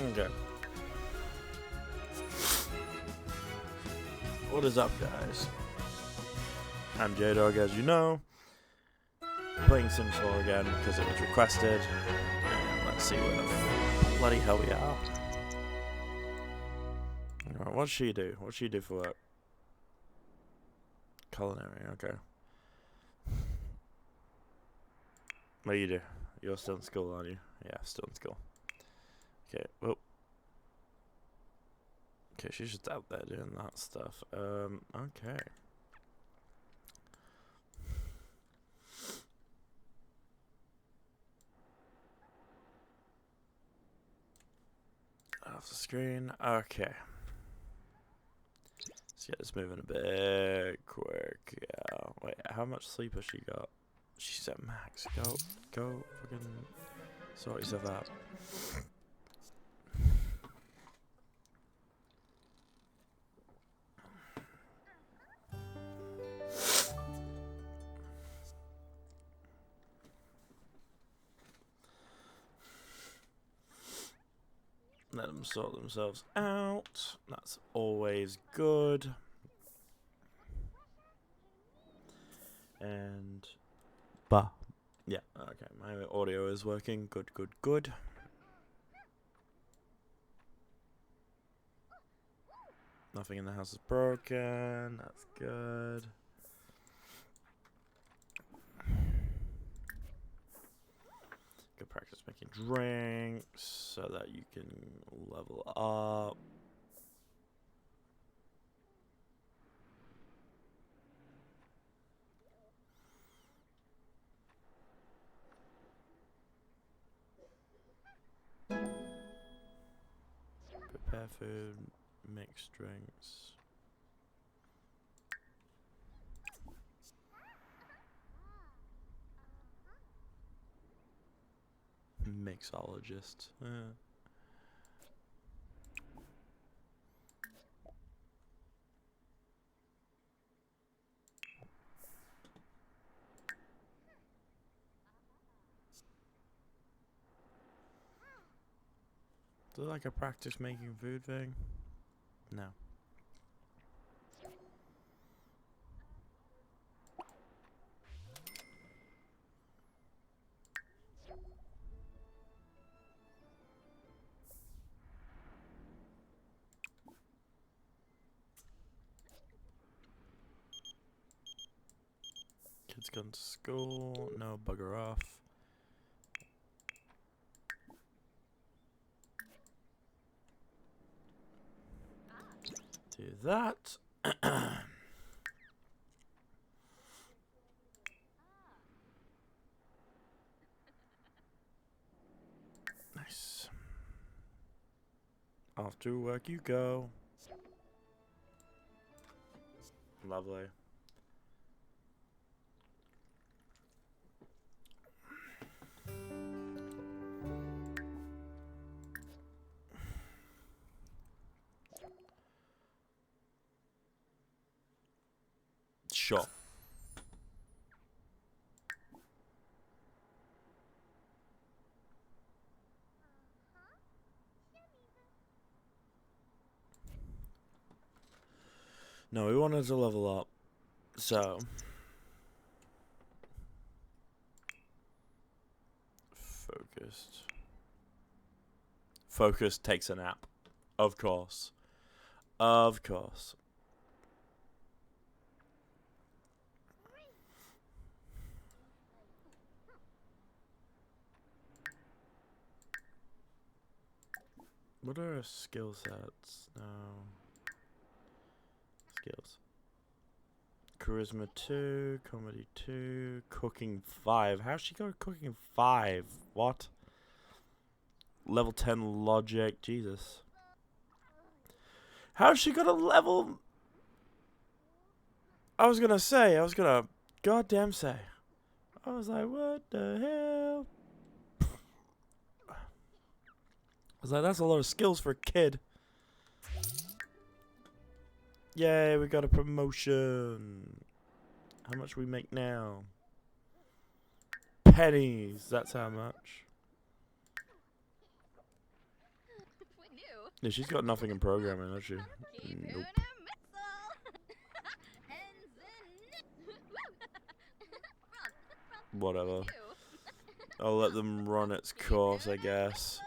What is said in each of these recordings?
Okay. What is up, guys? I'm J-Dog, as you know. Playing Sims 4 again because it was requested. And let's see where the bloody hell we are. Alright, what's she do? What's she do for work? Culinary, okay. What do you do? You're still in school, aren't you? Yeah, still in school. Okay, well. Okay, she's just out there doing that stuff. Okay. Off the screen. Okay. Let's get this moving a bit quick. Yeah. Wait, how much sleep has she got? She's at max. Go, fucking sort yourself out. Let them sort themselves out. That's always good. And yeah, okay, my audio is working. Good. Nothing in the house is broken. That's good. Good practice making drinks so that you can level up. Prepare food, mix drinks. Mixologist. Do you like a practice making food thing? No. Kids gone to school. No, bugger off. Do that. Nice. Off to work you go. Lovely. Sure. No, we wanted to level up. So. Focused. Focused takes a nap. Of course. Of course. What are our skill sets? No. Skills. Charisma 2, comedy 2, cooking 5. How's she got cooking 5? What? Level 10 logic. Jesus. How's she got a level? I was gonna goddamn say. I was like, what the hell? I was like, that's a lot of skills for a kid. Yay, we got a promotion. How much we make now? Pennies. That's how much. Yeah, she's got nothing in programming, has she? Nope. Whatever. I'll let them run its course, I guess.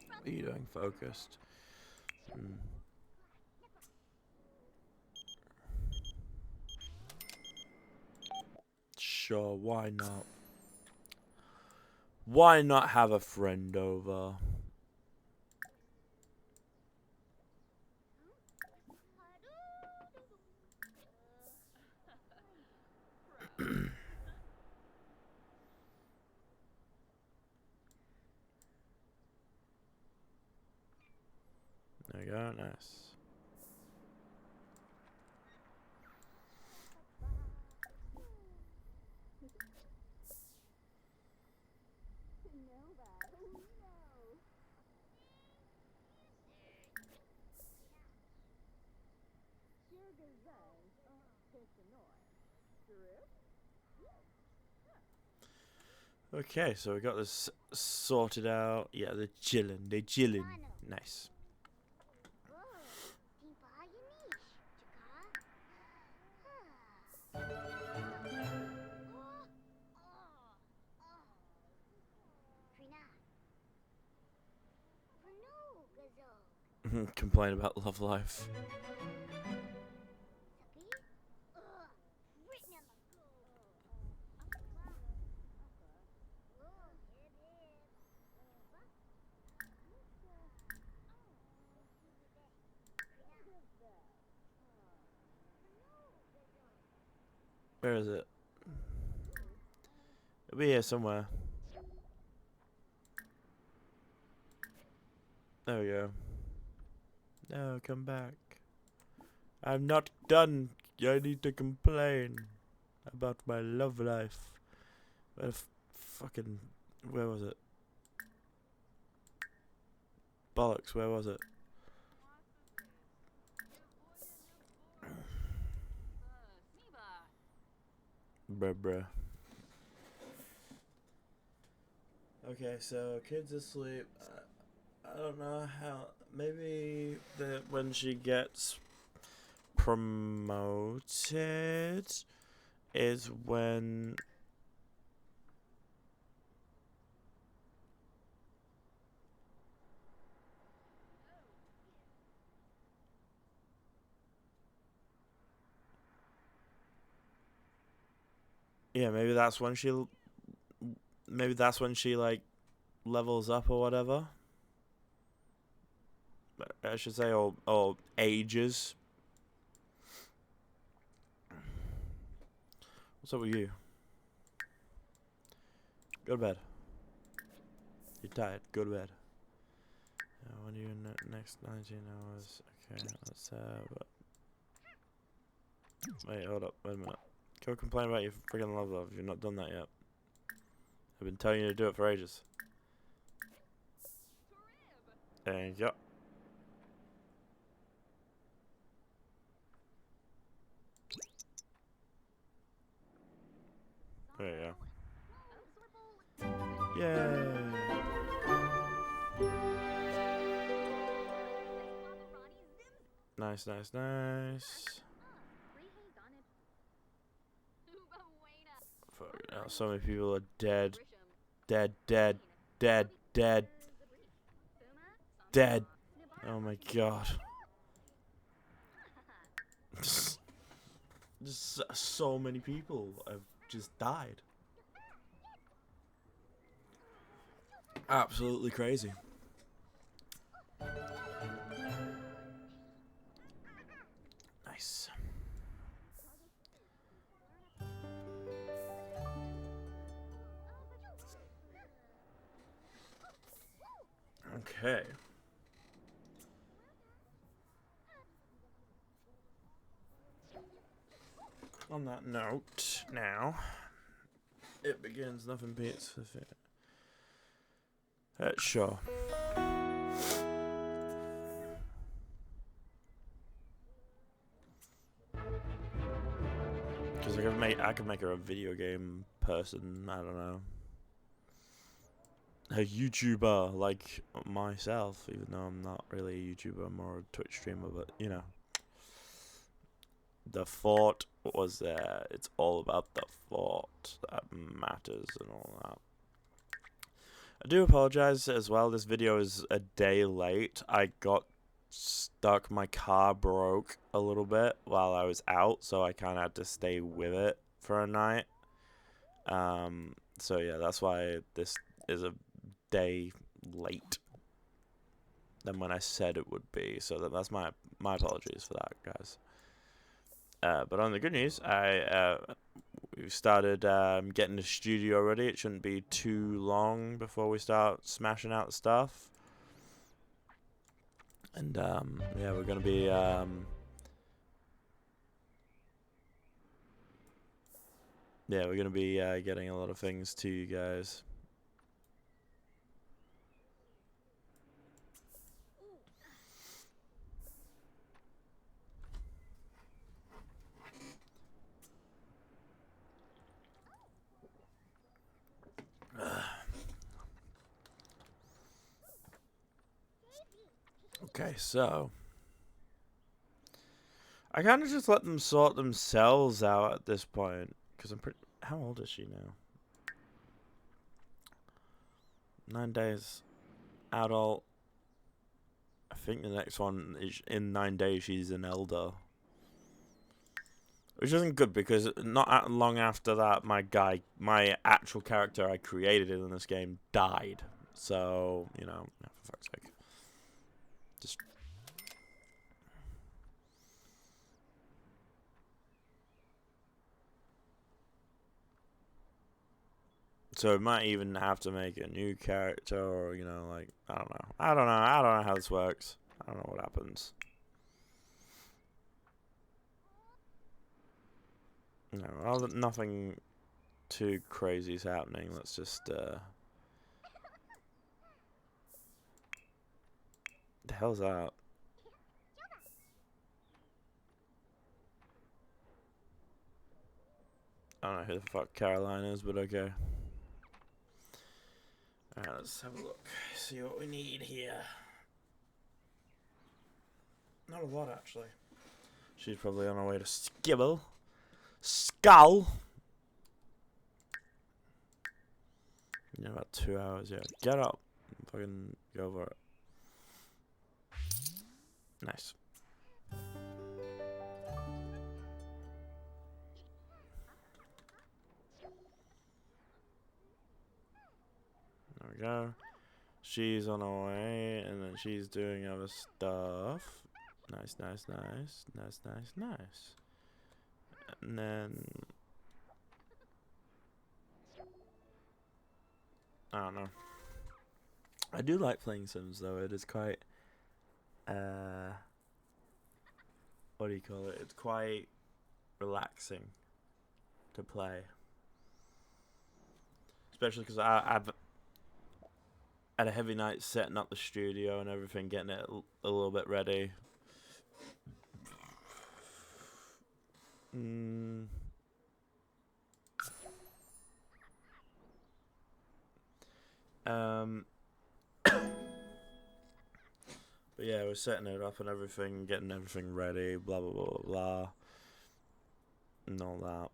What are you doing? Focused. Sure, why not? Why not have a friend over? There you go, nice. Okay, so we got this sorted out. Yeah, they're chilling. They're chilling. Nice. Complain about love life. Where is it? It'll be here somewhere. There we go. No, come back. I'm not done. I need to complain about my love life. Fucking... Where was it? Bollocks, where was it? Bruh. Okay, so kid's asleep. I don't know how. Maybe when she gets promoted is when. Yeah, maybe that's when she. Maybe that's when she like levels up or whatever. I should say, or ages. What's up with you? Go to bed. You're tired. Go to bed. When are you in the next 19 hours? Okay, let's wait, hold up. Wait a minute. Go complain about your freaking love life. You've not done that yet. I've been telling you to do it for ages. There you go. There you go. Yay! Nice. Fuck, now so many people are dead. Dead. Oh my god. Just so many people have just died. Absolutely crazy. Nice. Okay. On that note, now it begins. Nothing beats the fit. Sure. Because I could make her a video game person. I don't know. A YouTuber like myself, even though I'm not really a YouTuber, I'm more a Twitch streamer. But you know, the thought was there. It's all about the thought that matters and all that. I do apologize as well. This video is a day late. I got stuck. My car broke a little bit while I was out, so I kind of had to stay with it for a night. So yeah, that's why this is a day late than when I said it would be. So that's my apologies for that, guys. But on the good news, we started getting the studio ready. It shouldn't be too long before we start smashing out the stuff. And yeah, we're gonna be getting a lot of things to you guys. Okay, so I kind of just let them sort themselves out at this point, because I'm pretty. How old is she now? 9 days. Adult. I think the next one is in 9 days. She's an elder, which isn't good because not long after that, my actual character I created in this game died. So you know, for fuck's sake, just. So it might even have to make a new character, or you know, like I don't know. I don't know how this works. I don't know what happens. No, well, nothing too crazy is happening. Let's just the hell's that? I don't know who the fuck Caroline is, but okay. Alright, let's have a look. See what we need here. Not a lot, actually. She's probably on her way to Skibble. Skull! Yeah, about 2 hours, yeah. Get up. Fucking go for it. Nice. There we go. She's on her way, and then she's doing other stuff. Nice, nice, nice. Nice, nice, nice. And then I don't know. I do like playing Sims though. It is quite what do you call it? It's quite relaxing to play. Especially because I've had a heavy night setting up the studio and everything, getting it a little bit ready. But yeah, we're setting it up and everything, getting everything ready, blah blah blah blah, blah and all that.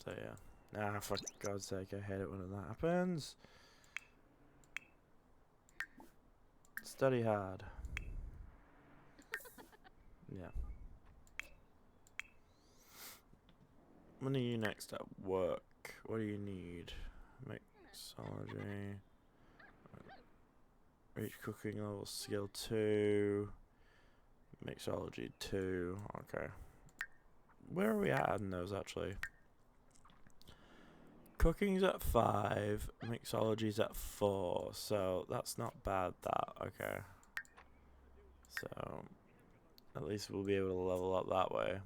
So yeah. Ah, for God's sake, I hate it when that happens. Study hard. Yeah. When are you next at work? What do you need? Mixology. Reach cooking level skill 2. Mixology 2. Okay. Where are we at in those actually? Cooking's at 5. Mixology's at 4. So that's not bad, that. Okay. So At least we'll be able to level up that way.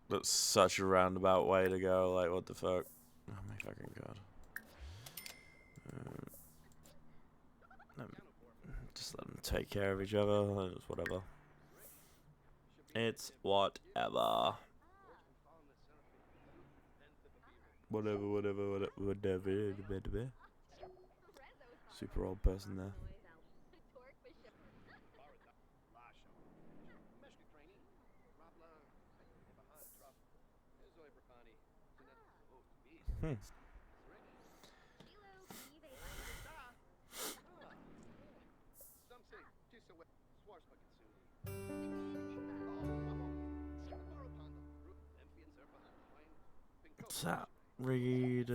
That's such a roundabout way to go. Like, what the fuck? Oh my fucking god. Just let them take care of each other. It's whatever. It's whatever. Whatever. Super old person there. What's that? Read.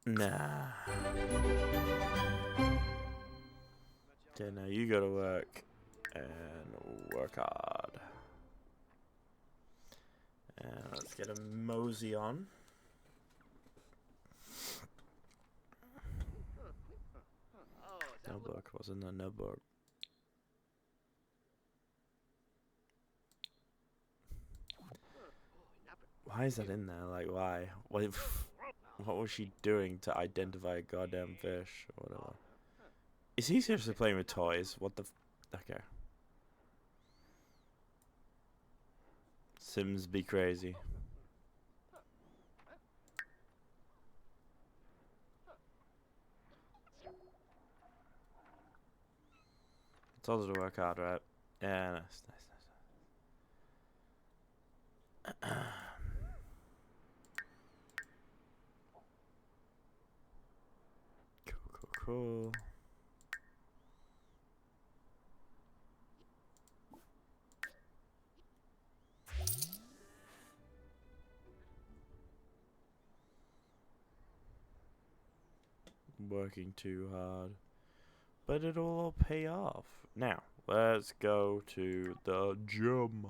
Nah. Okay, now you go to work and work hard. And let's get a mosey on. No book, wasn't there? No book. Why is that in there? Like, why? What was she doing to identify a goddamn fish or whatever? Is he seriously playing with toys? What the okay. Sims be crazy. I told her to work hard, right? Yeah, nice. Cool. Working too hard, but it'll all pay off. Now, let's go to the gym.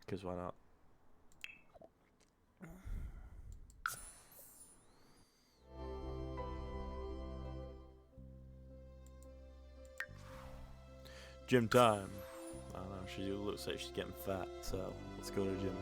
Because why not? Gym time. I don't know, she looks like she's getting fat, so let's go to the gym.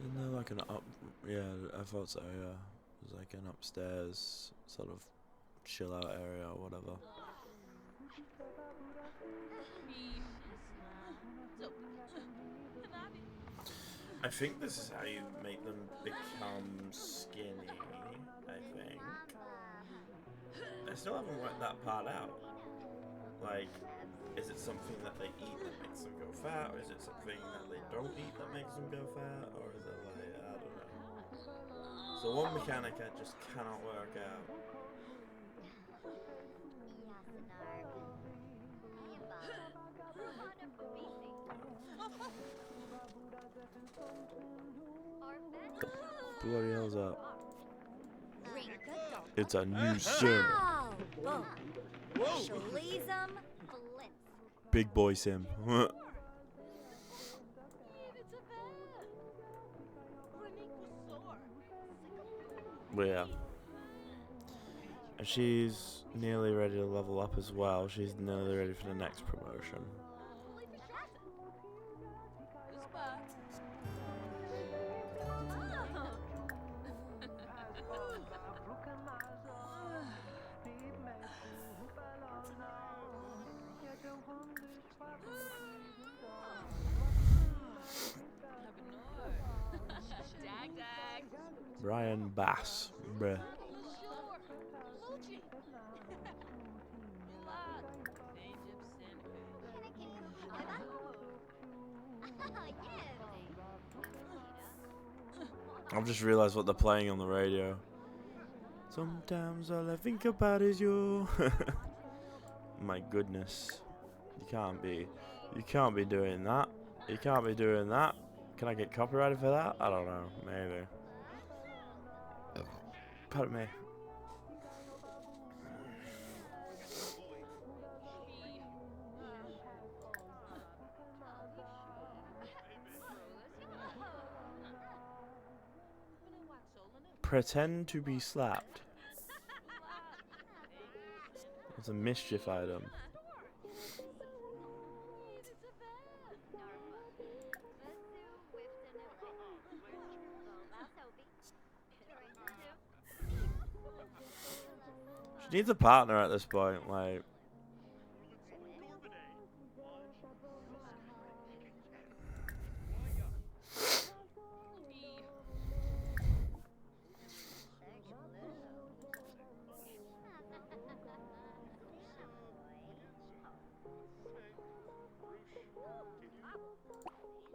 Isn't there like an up? Yeah, I thought so. Yeah, it was like an upstairs sort of chill out area or whatever. I think this is how you make them become skinny. I think. I still haven't worked that part out. Like, is it something that they eat that makes them go fat, or is it something that they don't eat that makes them go fat, or is it like, I don't know. So one mechanic I just cannot work out. The bloody hell's that? It's a new sim. Big boy sim. But yeah. She's nearly ready to level up as well. She's nearly ready for the next promotion. Brian Bass, bruh. I've just realised what they're playing on the radio. Sometimes all I think about is you. My goodness. You can't be doing that. You can't be doing that. Can I get copyrighted for that? I don't know. Maybe. Pardon me. Pretend to be slapped. It's a mischief item. She needs a partner at this point, like.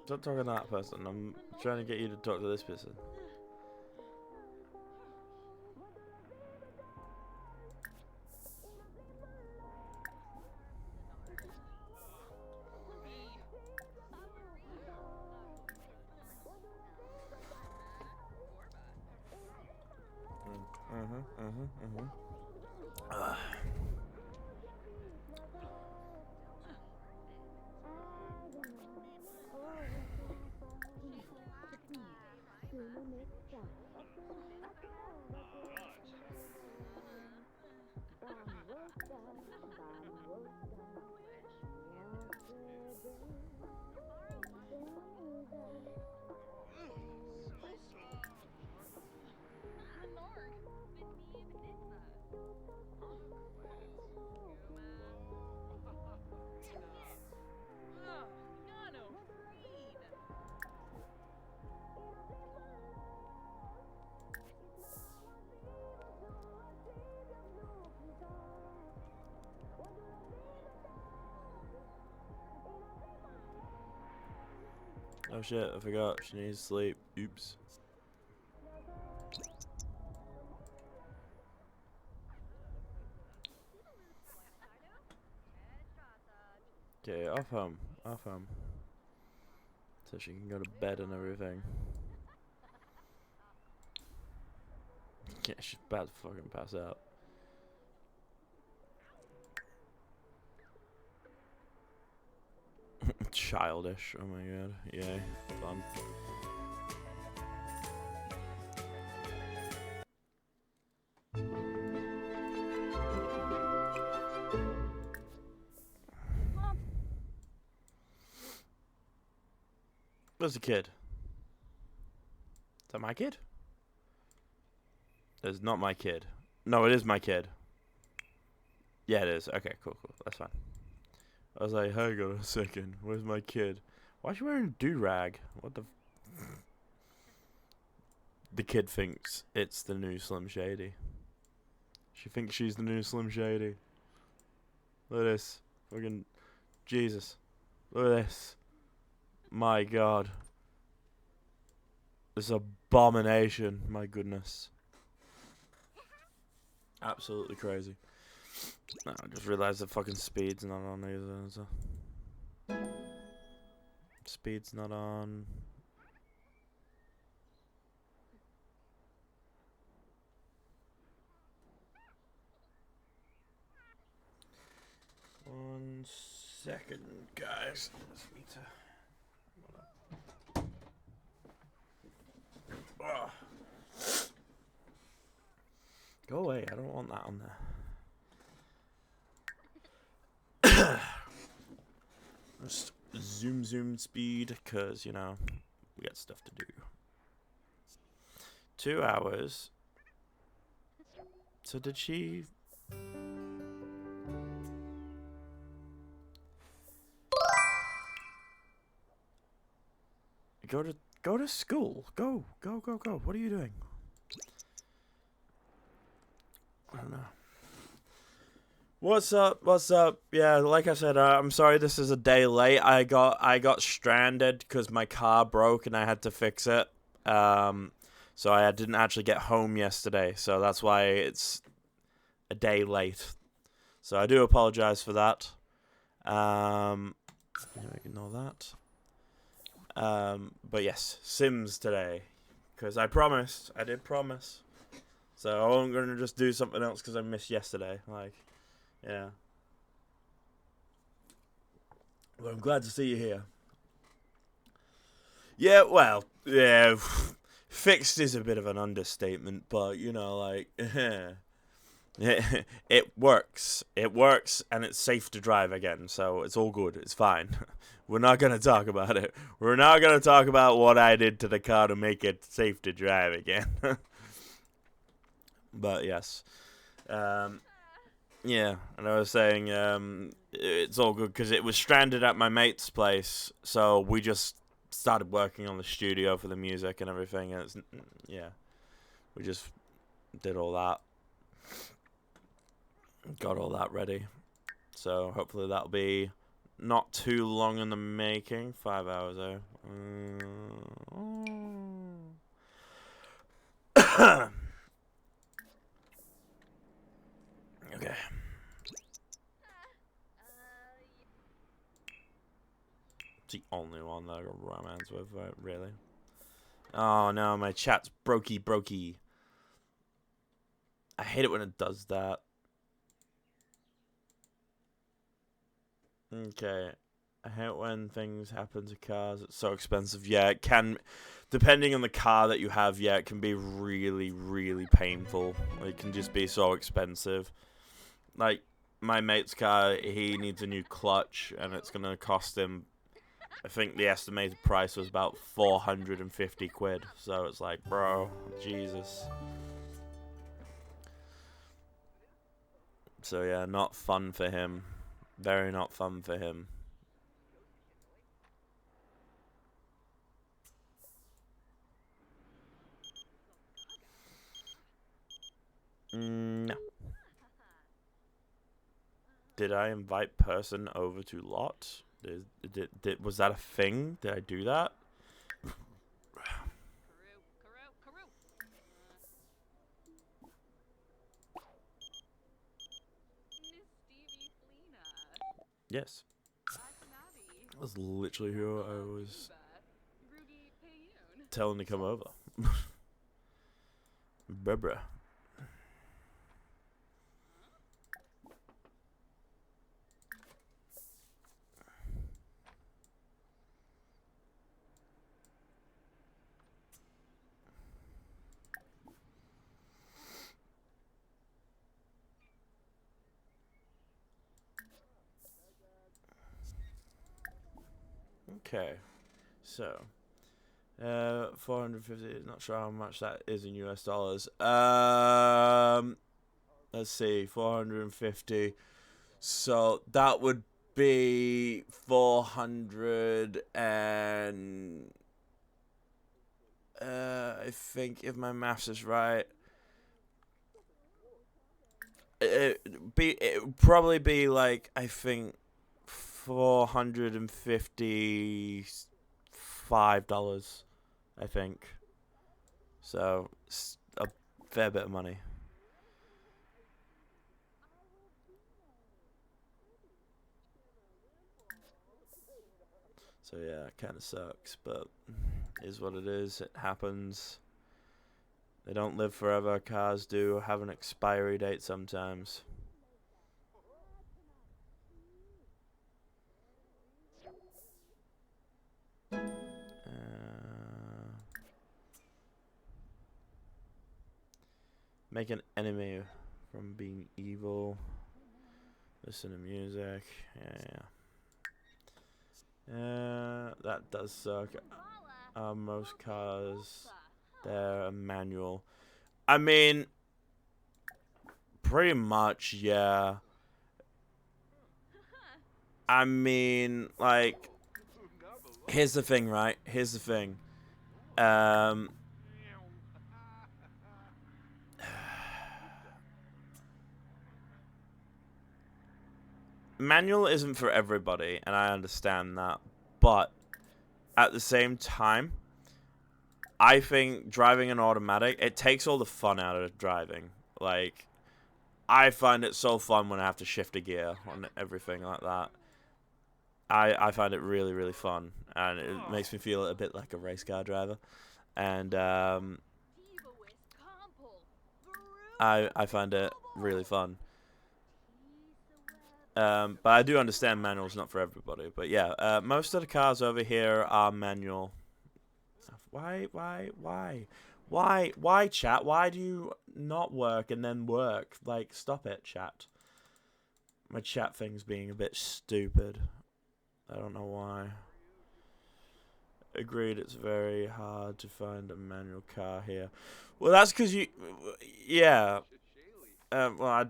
Stop talking to that person. I'm trying to get you to talk to this person. Oh shit, I forgot. She needs sleep. Oops. Okay, off home. Off home. So she can go to bed and everything. Yeah, she's about to fucking pass out. Childish. Oh my god. Yay. Fun. Where's the kid? Is that my kid? It's not my kid. No, it is my kid. Yeah, it is. Okay, cool, cool. That's fine. I was like, hang on a second. Where's my kid? Why is she wearing a do-rag? What the... The kid thinks it's the new Slim Shady. She thinks she's the new Slim Shady. Look at this. Fucking... Jesus. Look at this. My god. This abomination. My goodness. Absolutely crazy. No, I just realised the fucking speed's not on either. So. Speed's not on. One second, guys. Just need to. Oh. Go away. I don't want that on there. Just zoom speed, because, you know, we got stuff to do. 2 hours. So did she... Go to school. Go. What are you doing? don't know. What's up? What's up? Yeah, like I said, I'm sorry this is a day late. I got stranded because my car broke and I had to fix it. So I didn't actually get home yesterday. So that's why it's a day late. So I do apologize for that. Ignore that. But yes, Sims today, because I did promise. So I'm gonna just do something else because I missed yesterday. Like, yeah. Well, I'm glad to see you here. Yeah, well, yeah. Fixed is a bit of an understatement, but you know, like, it works. It works, and it's safe to drive again, so it's all good. It's fine. We're not gonna talk about it. We're not gonna talk about what I did to the car to make it safe to drive again. But yes, yeah, and I was saying, it's all good because it was stranded at my mate's place, so we just started working on the studio for the music and everything, and yeah, we just did all that, got all that ready, so hopefully that'll be not too long in the making. 5 hours though. Okay. It's the only one that I got romance with, really. Oh no, my chat's brokey. I hate it when it does that. Okay. I hate when things happen to cars. It's so expensive. Yeah, it can. Depending on the car that you have, yeah, it can be really, really painful. It can just be so expensive. Like, my mate's car, he needs a new clutch, and it's going to cost him, I think the estimated price was about 450 quid. So it's like, bro, Jesus. So yeah, not fun for him. Very not fun for him. No. Did I invite person over to lot? Was that a thing? Did I do that? Yes. That's literally who I was telling to come over. Bruh. Okay. So, 450, not sure how much that is in US dollars. Let's see, 450. So that would be 400 and I think if my maths is right, it would probably be like, I think $455, I think. So it's a fair bit of money. So yeah, it kind of sucks, but is what it is. It happens. They don't live forever. Cars do have an expiry date sometimes. Make an enemy from being evil. Listen to music. Yeah. That does suck. Most cars, they're a manual. I mean, pretty much, yeah. I mean, like, here's the thing, right? Here's the thing. manual isn't for everybody, and I understand that. But at the same time, I think driving an automatic, it takes all the fun out of driving. Like, I find it so fun when I have to shift a gear on everything like that. I find it really, really fun, and it makes me feel a bit like a race car driver. And I find it really fun. But I do understand manual's not for everybody. But yeah, most of the cars over here are manual. Why, chat? Why do you not work and then work? Like, stop it, chat. My chat thing's being a bit stupid. I don't know why. Agreed, it's very hard to find a manual car here. Well, that's because you... Yeah. Well,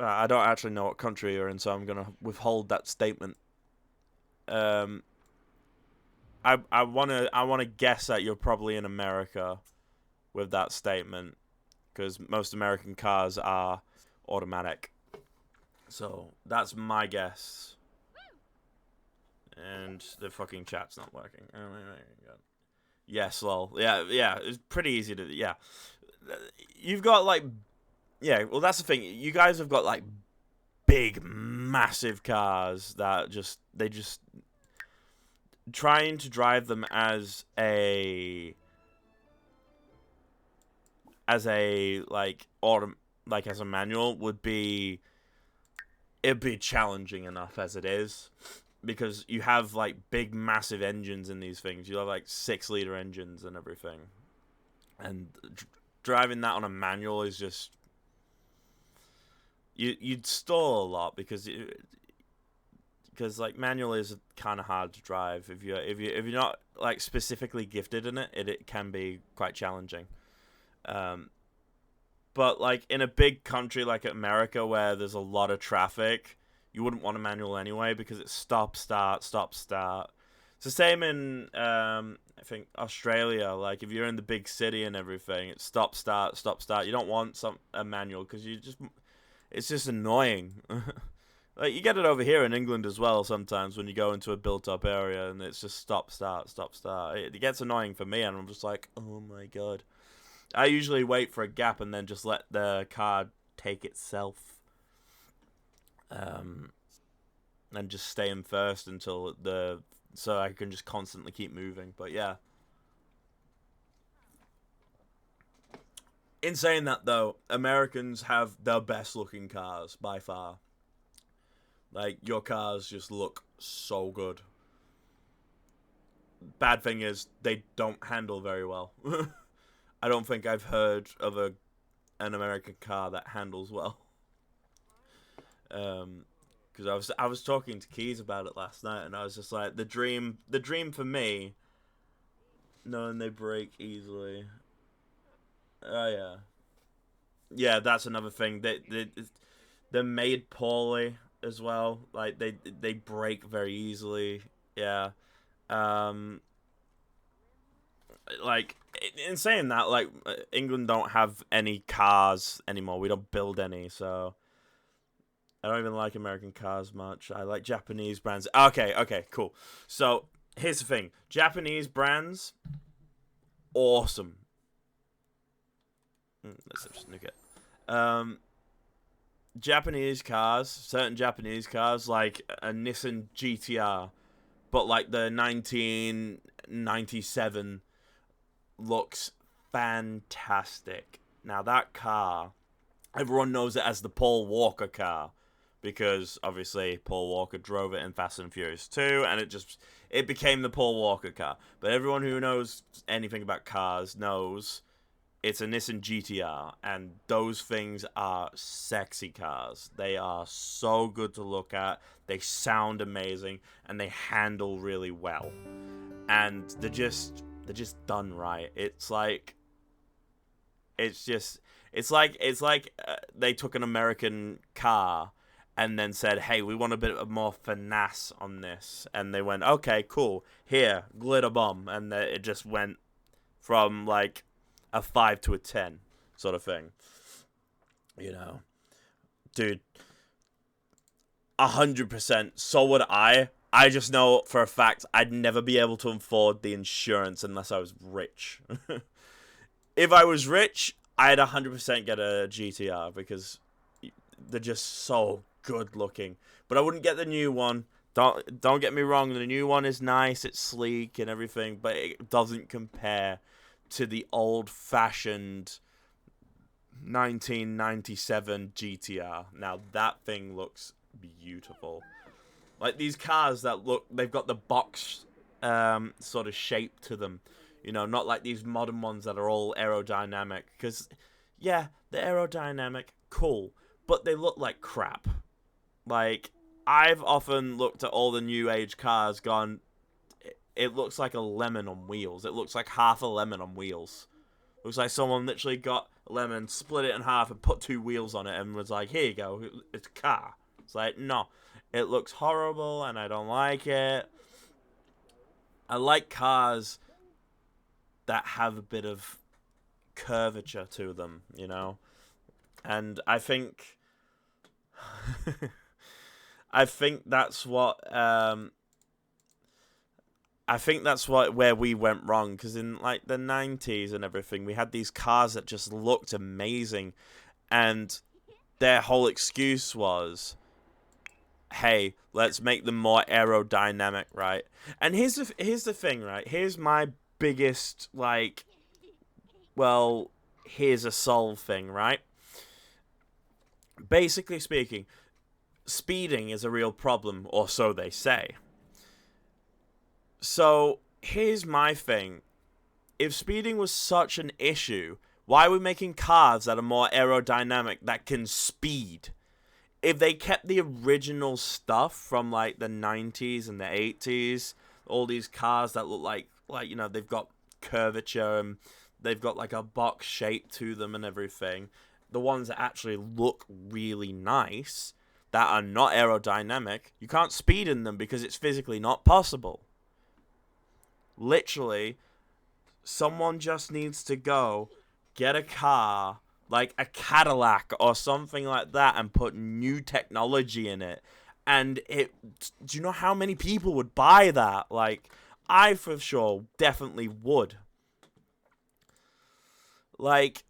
I don't actually know what country you're in, so I'm going to withhold that statement. I wanna guess that you're probably in America with that statement, because most American cars are automatic. So that's my guess. And the fucking chat's not working. Oh my god. Yes, lol. Yeah. It's pretty easy to. Yeah. You've got like. Yeah. Well, that's the thing. You guys have got like big, massive cars that they just trying to drive them as a like as a manual would be. It'd be challenging enough as it is. Because you have, like, big, massive engines in these things. You have, like, 6-liter engines and everything. And driving that on a manual is just... You'd stall a lot because... Because, like, manual is kind of hard to drive. If you're not, like, specifically gifted in it, it can be quite challenging. But, like, in a big country like America where there's a lot of traffic... You wouldn't want a manual anyway because it's stop, start, stop, start. It's the same in, I think, Australia. Like, if you're in the big city and everything, it's stop, start, stop, start. You don't want a manual because it's just annoying. Like, you get it over here in England as well sometimes when you go into a built-up area and it's just stop, start, stop, start. It gets annoying for me and I'm just like, oh my god. I usually wait for a gap and then just let the car take itself. And just stay in first until so I can just constantly keep moving. But yeah. In saying that though, Americans have the best looking cars by far. Like, your cars just look so good. Bad thing is they don't handle very well. I don't think I've heard of an American car that handles well. Because I was talking to Keys about it last night, and I was just like, the dream for me, knowing they break easily. Oh yeah, that's another thing. They're made poorly as well. Like they break very easily. Yeah. Like, in saying that, like, England don't have any cars anymore. We don't build any, so. I don't even like American cars much. I like Japanese brands. Okay, cool. So, here's the thing. Japanese brands, awesome. Let's just nuke it. Japanese cars, certain Japanese cars, like a Nissan GTR, but like the 1997 looks fantastic. Now, that car, everyone knows it as the Paul Walker car. Because, obviously, Paul Walker drove it in Fast and Furious 2, and it became the Paul Walker car. But everyone who knows anything about cars knows it's a Nissan GTR, and those things are sexy cars. They are so good to look at, they sound amazing, and they handle really well. And they're just done right. It's like they took an American car and then said, hey, we want a bit of more finesse on this. And they went, okay, cool. Here, glitter bomb. And it just went from, like, a 5 to a 10 sort of thing. You know. Dude. 100%. So would I. I just know for a fact I'd never be able to afford the insurance unless I was rich. If I was rich, I'd 100% get a GTR because they're just so good looking. But I wouldn't get the new one. Don't get me wrong, the new one is nice, it's sleek and everything, but it doesn't compare to the old-fashioned 1997 GTR. Now that thing looks beautiful. Like these cars that look, they've got the box sort of shape to them. You know, not like these modern ones that are all aerodynamic. Because, yeah, they're aerodynamic, cool, but they look like crap. Like, I've often looked at all the new age cars gone, it looks like a lemon on wheels. It looks like half a lemon on wheels. Looks like someone literally got a lemon, split it in half, and put 2 wheels on it and was like, here you go, it's a car. It's like, no. It looks horrible, and I don't like it. I like cars that have a bit of curvature to them, you know? And I think... I think that's what... where we went wrong, because in like the 90s and everything, we had these cars that just looked amazing, and their whole excuse was, hey, let's make them more aerodynamic, right? And here's the thing, right? Here's my biggest, like, well, here's a solve thing, right? Basically speaking, speeding is a real problem, or so they say. So, here's my thing. If speeding was such an issue, why are we making cars that are more aerodynamic that can speed? If they kept the original stuff from, like, the 90s and the 80s, all these cars that look like, you know, they've got curvature and they've got, like, a box shape to them and everything, the ones that actually look really nice, that are not aerodynamic, you can't speed in them because it's physically not possible. Literally, someone just needs to go get a car, like a Cadillac or something like that, and put new technology in it. And do you know how many people would buy that? Like, I for sure definitely would. Like,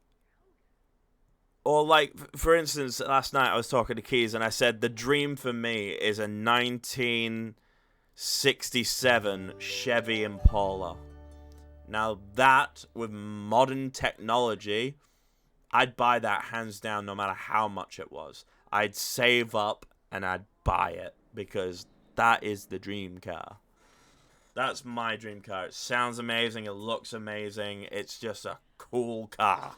or like, for instance, last night I was talking to Keys and I said the dream for me is a 1967 Chevy Impala. Now that, with modern technology, I'd buy that hands down no matter how much it was. I'd save up and I'd buy it because that is the dream car. That's my dream car. It sounds amazing. It looks amazing. It's just a cool car.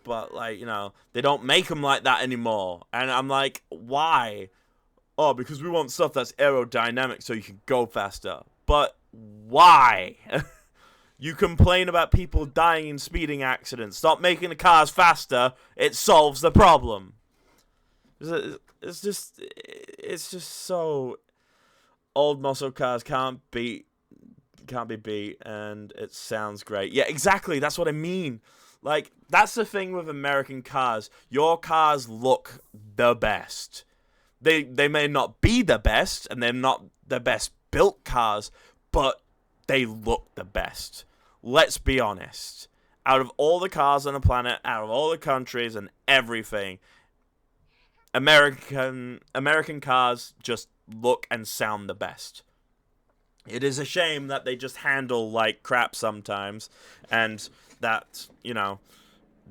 But, like, you know, they don't make them like that anymore. And I'm like, why? Oh, because we want stuff that's aerodynamic so you can go faster. But why? You complain about people dying in speeding accidents. Stop making the cars faster. It solves the problem. It's just so... Old muscle cars can't be beat, and it sounds great. Yeah, exactly. That's what I mean. Like, that's the thing with American cars. Your cars look the best. They may not be the best, and they're not the best built cars, but they look the best. Let's be honest. Out of all the cars on the planet, out of all the countries and everything, American cars just look and sound the best. It is a shame that they just handle like crap sometimes, and that, you know,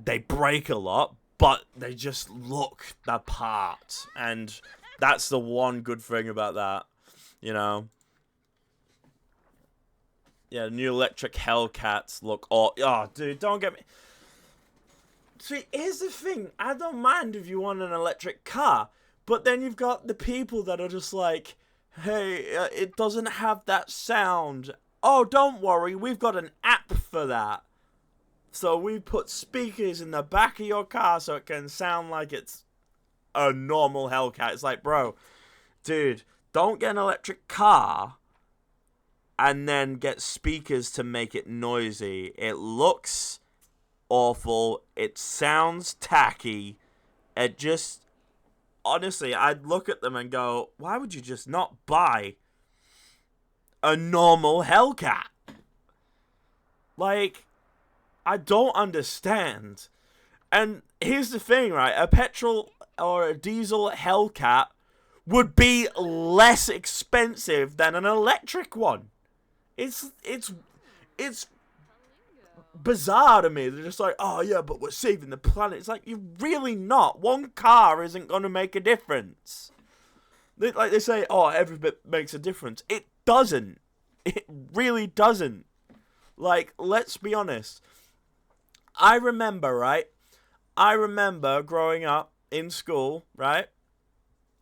they break a lot, but they just look the part. And that's the one good thing about that, you know. Yeah, new electric Hellcats look all... Oh, dude, don't get me... See, here's the thing. I don't mind if you want an electric car, but then you've got the people that are just like, hey, it doesn't have that sound. Oh, don't worry, we've got an app for that. So we put speakers in the back of your car so it can sound like it's a normal Hellcat. It's like, bro, dude, don't get an electric car and then get speakers to make it noisy. It looks awful. It sounds tacky. It just... honestly, I'd look at them and go, why would you just not buy a normal Hellcat? Like, I don't understand. And here's the thing, right? A petrol or a diesel Hellcat would be less expensive than an electric one. It's bizarre to me. They're just like, oh yeah, but we're saving the planet. It's like, you're really not. One car isn't going to make a difference. They say, oh, every bit makes a difference. It doesn't. It really doesn't. Like, let's be honest. I remember, right? I remember growing up in school, right?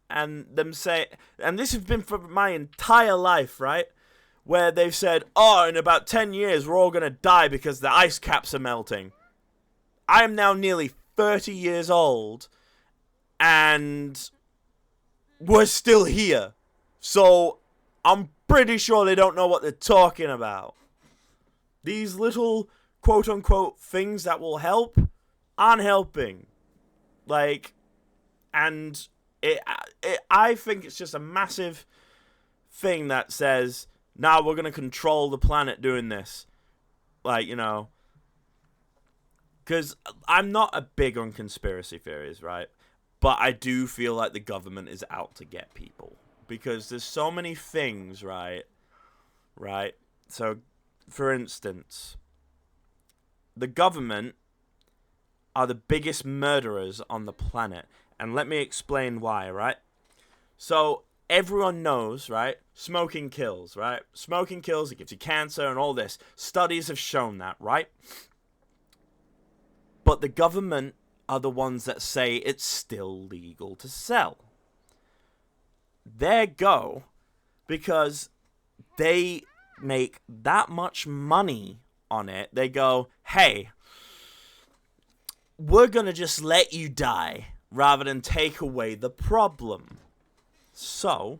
And them say, and this has been for my entire life, right? Where they've said, oh, in about 10 years, we're all going to die because the ice caps are melting. I am now nearly 30 years old, and we're still here. So, I'm pretty sure they don't know what they're talking about. These little, quote-unquote, things that will help aren't helping. Like, and I think it's just a massive thing that says, now we're going to control the planet doing this. Like, you know, because I'm not a big on conspiracy theories, right? But I do feel like the government is out to get people. Because there's so many things, right? Right? So, for instance, the government are the biggest murderers on the planet. And let me explain why, right? So, everyone knows, right? Smoking kills, right? Smoking kills, it gives you cancer and all this. Studies have shown that, right? But the government are the ones that say it's still legal to sell. There go. Because they make that much money on it. They go, hey, we're going to just let you die rather than take away the problem. So,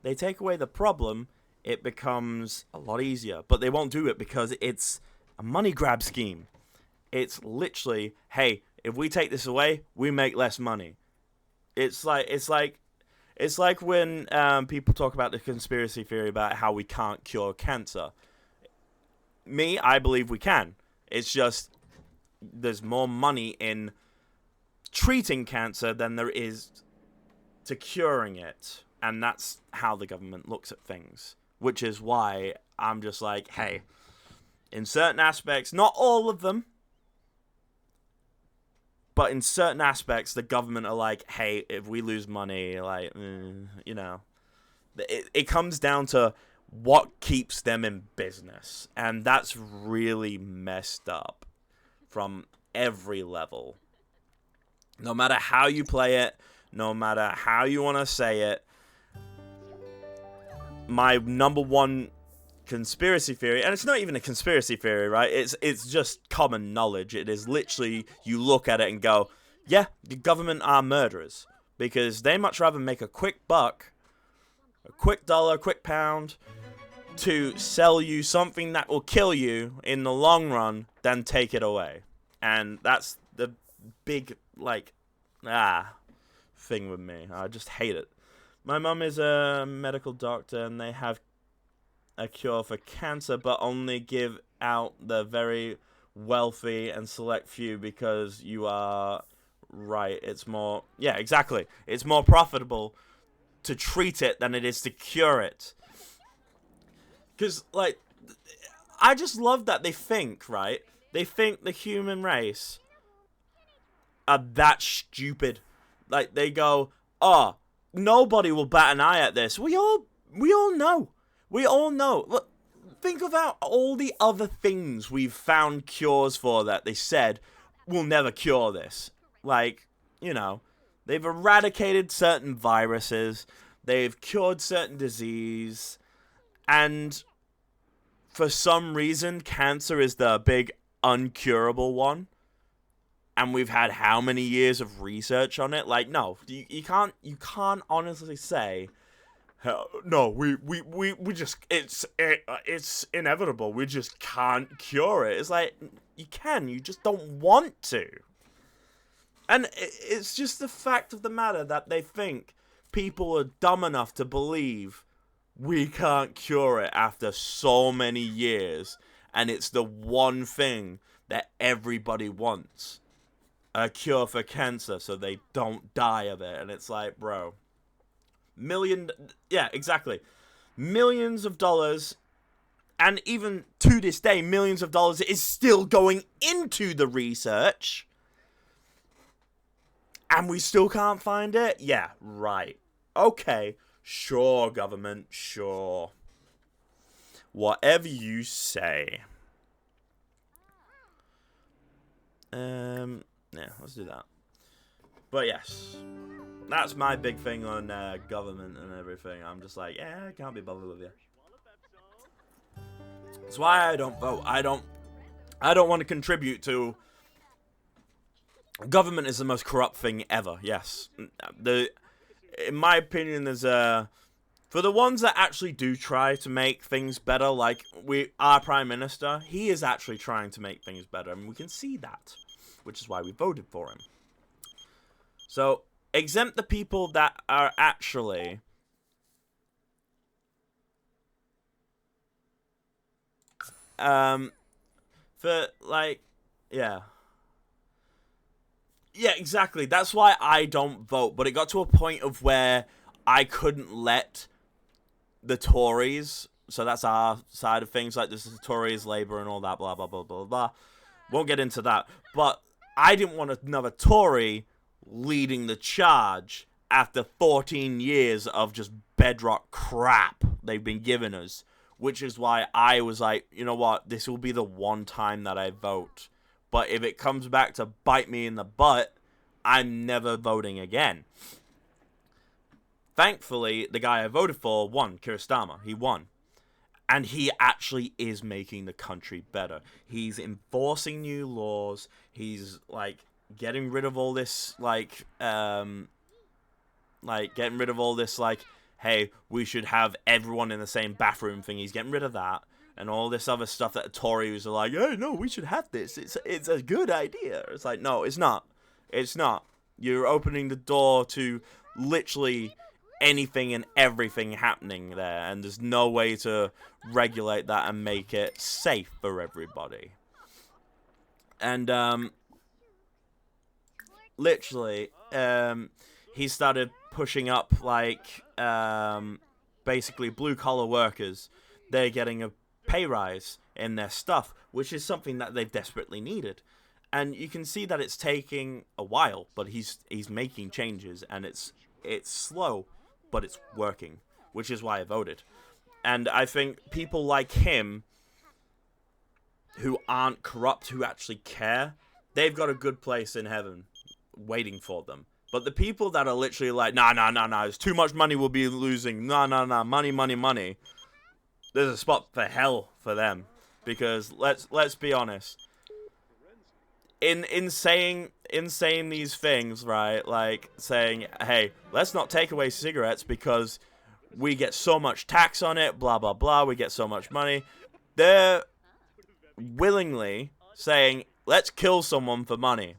they take away the problem, it becomes a lot easier. But they won't do it because it's a money grab scheme. It's literally, hey, if we take this away, we make less money. It's like when people talk about the conspiracy theory about how we can't cure cancer. Me, I believe we can. It's just there's more money in treating cancer than there is to curing it. And that's how the government looks at things. Which is why I'm just like, hey, in certain aspects, not all of them, but in certain aspects, the government are like, hey, if we lose money, like, you know. It comes down to what keeps them in business. And that's really messed up from every level. No matter how you play it, no matter how you want to say it, my number one conspiracy theory, and it's not even a conspiracy theory, right? It's just common knowledge. It is literally, you look at it and go, yeah, the government are murderers. Because they much rather make a quick buck, a quick dollar, quick pound, to sell you something that will kill you in the long run than take it away. And that's the big, like, thing with me. I just hate it. My mum is a medical doctor, and they have a cure for cancer, but only give out the very wealthy and select few because you are right. It's more, yeah, exactly. It's more profitable to treat it than it is to cure it. Because, like, I just love that they think, right? They think the human race are that stupid. Like, they go, oh, nobody will bat an eye at this. We all know. We all know. Look, think about all the other things we've found cures for that they said will never cure this. Like, you know, they've eradicated certain viruses. They've cured certain disease. And for some reason, cancer is the big uncurable one. And we've had how many years of research on it? Like, no, you can't honestly say, no, we just, it's inevitable. We just can't cure it. It's like, you can, you just don't want to. And it's just the fact of the matter that they think people are dumb enough to believe we can't cure it after so many years, and it's the one thing that everybody wants. A cure for cancer so they don't die of it. And it's like, bro, yeah, exactly. Millions of dollars, and even to this day, millions of dollars is still going into the research, and we still can't find it? Yeah, right. Okay, sure, government, sure. Whatever you say. Yeah, let's do that. But yes, that's my big thing on government and everything. I'm just like, yeah, I can't be bothered with you. That's why I don't vote. I don't want to contribute to. Government is the most corrupt thing ever. Yes, in my opinion, there's for the ones that actually do try to make things better, like our Prime Minister, he is actually trying to make things better, and we can see that, which is why we voted for him. So, exempt the people that are actually for, like, yeah, exactly. That's why I don't vote, but it got to a point of where I couldn't let the Tories, so that's our side of things, like this is the Tories, Labour, and all that, blah, blah, blah, blah, blah. Won't get into that, but I didn't want another Tory leading the charge after 14 years of just bedrock crap they've been giving us, which is why I was like, you know what, this will be the one time that I vote, but if it comes back to bite me in the butt, I'm never voting again. Thankfully, the guy I voted for won, Keir Starmer. He won. And he actually is making the country better. He's enforcing new laws. He's, like, getting rid of all this, like, hey, we should have everyone in the same bathroom thing. He's getting rid of that. And all this other stuff that the Tories are like, hey, no, we should have this. It's a good idea. It's like, no, it's not. It's not. You're opening the door to literally anything and everything happening there, and there's no way to regulate that and make it safe for everybody. And literally he started pushing up, like, basically blue collar workers. They're getting a pay rise in their stuff, which is something that they've desperately needed. And you can see that it's taking a while, but he's making changes, and it's slow, but it's working, which is why I voted. And I think people like him, who aren't corrupt, who actually care, they've got a good place in heaven waiting for them. But the people that are literally like, nah, it's too much money we'll be losing, nah, money, there's a spot for hell for them. Because let's be honest, in saying these things, right, like saying, hey, let's not take away cigarettes because we get so much tax on it, blah, blah, blah, we get so much money, they're willingly saying, let's kill someone for money.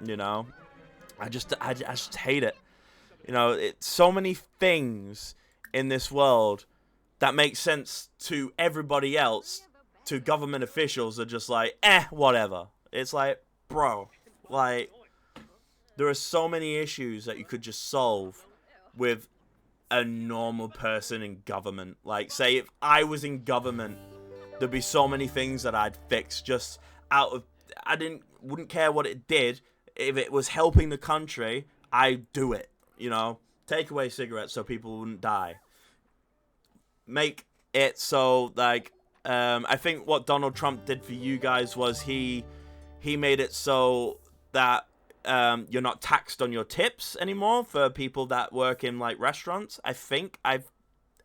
You know? I just hate it. You know, it's so many things in this world that make sense to everybody else, to government officials are just like, whatever. It's like, bro, like, there are so many issues that you could just solve with a normal person in government. Like, say, if I was in government, there'd be so many things that I'd fix just out of, wouldn't care what it did. If it was helping the country, I'd do it, you know? Take away cigarettes so people wouldn't die. Make it so, like, I think what Donald Trump did for you guys was he made it so that you're not taxed on your tips anymore for people that work in, like, restaurants. I think I've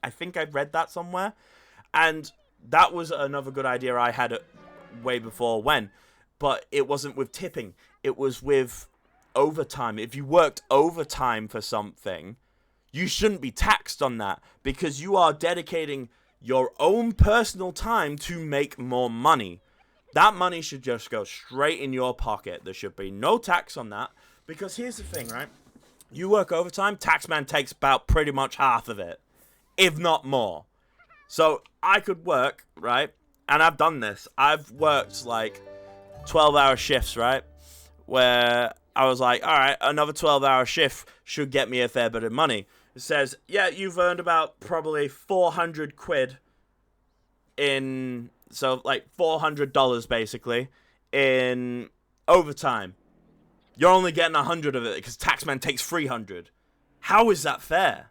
read that somewhere, and that was another good idea I had way before when, but it wasn't with tipping. It was with overtime. If you worked overtime for something, you shouldn't be taxed on that because you are dedicating your own personal time to make more money. That money should just go straight in your pocket. There should be no tax on that. Because here's the thing, right? You work overtime, taxman takes about pretty much half of it, if not more. So I could work, right? And I've done this. I've worked like 12-hour shifts, right? Where I was like, all right, another 12-hour shift should get me a fair bit of money. It says, yeah, you've earned about probably 400 quid in, so like $400 basically, in overtime. You're only getting 100 of it because taxman takes 300. How is that fair?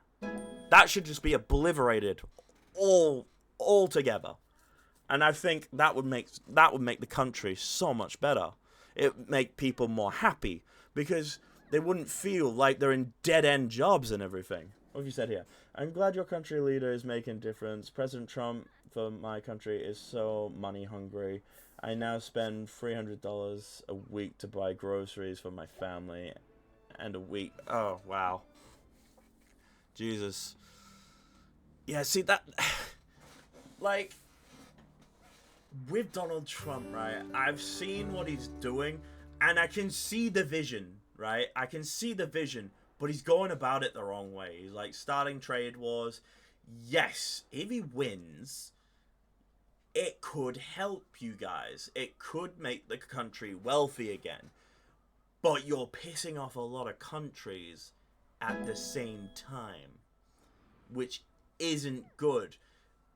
That should just be obliterated altogether. And I think that would make the country so much better. It would make people more happy because they wouldn't feel like they're in dead-end jobs and everything. What have you said here? I'm glad your country leader is making a difference. President Trump for my country is so money hungry. I now spend $300 a week to buy groceries for my family and a week. Oh, wow. Jesus. Yeah, see that, like, with Donald Trump, right, I've seen what he's doing, and I can see the vision, right? I can see the vision, but he's going about it the wrong way. He's, like, starting trade wars. Yes, if he wins, it could help you guys. It could make the country wealthy again. But you're pissing off a lot of countries at the same time, which isn't good.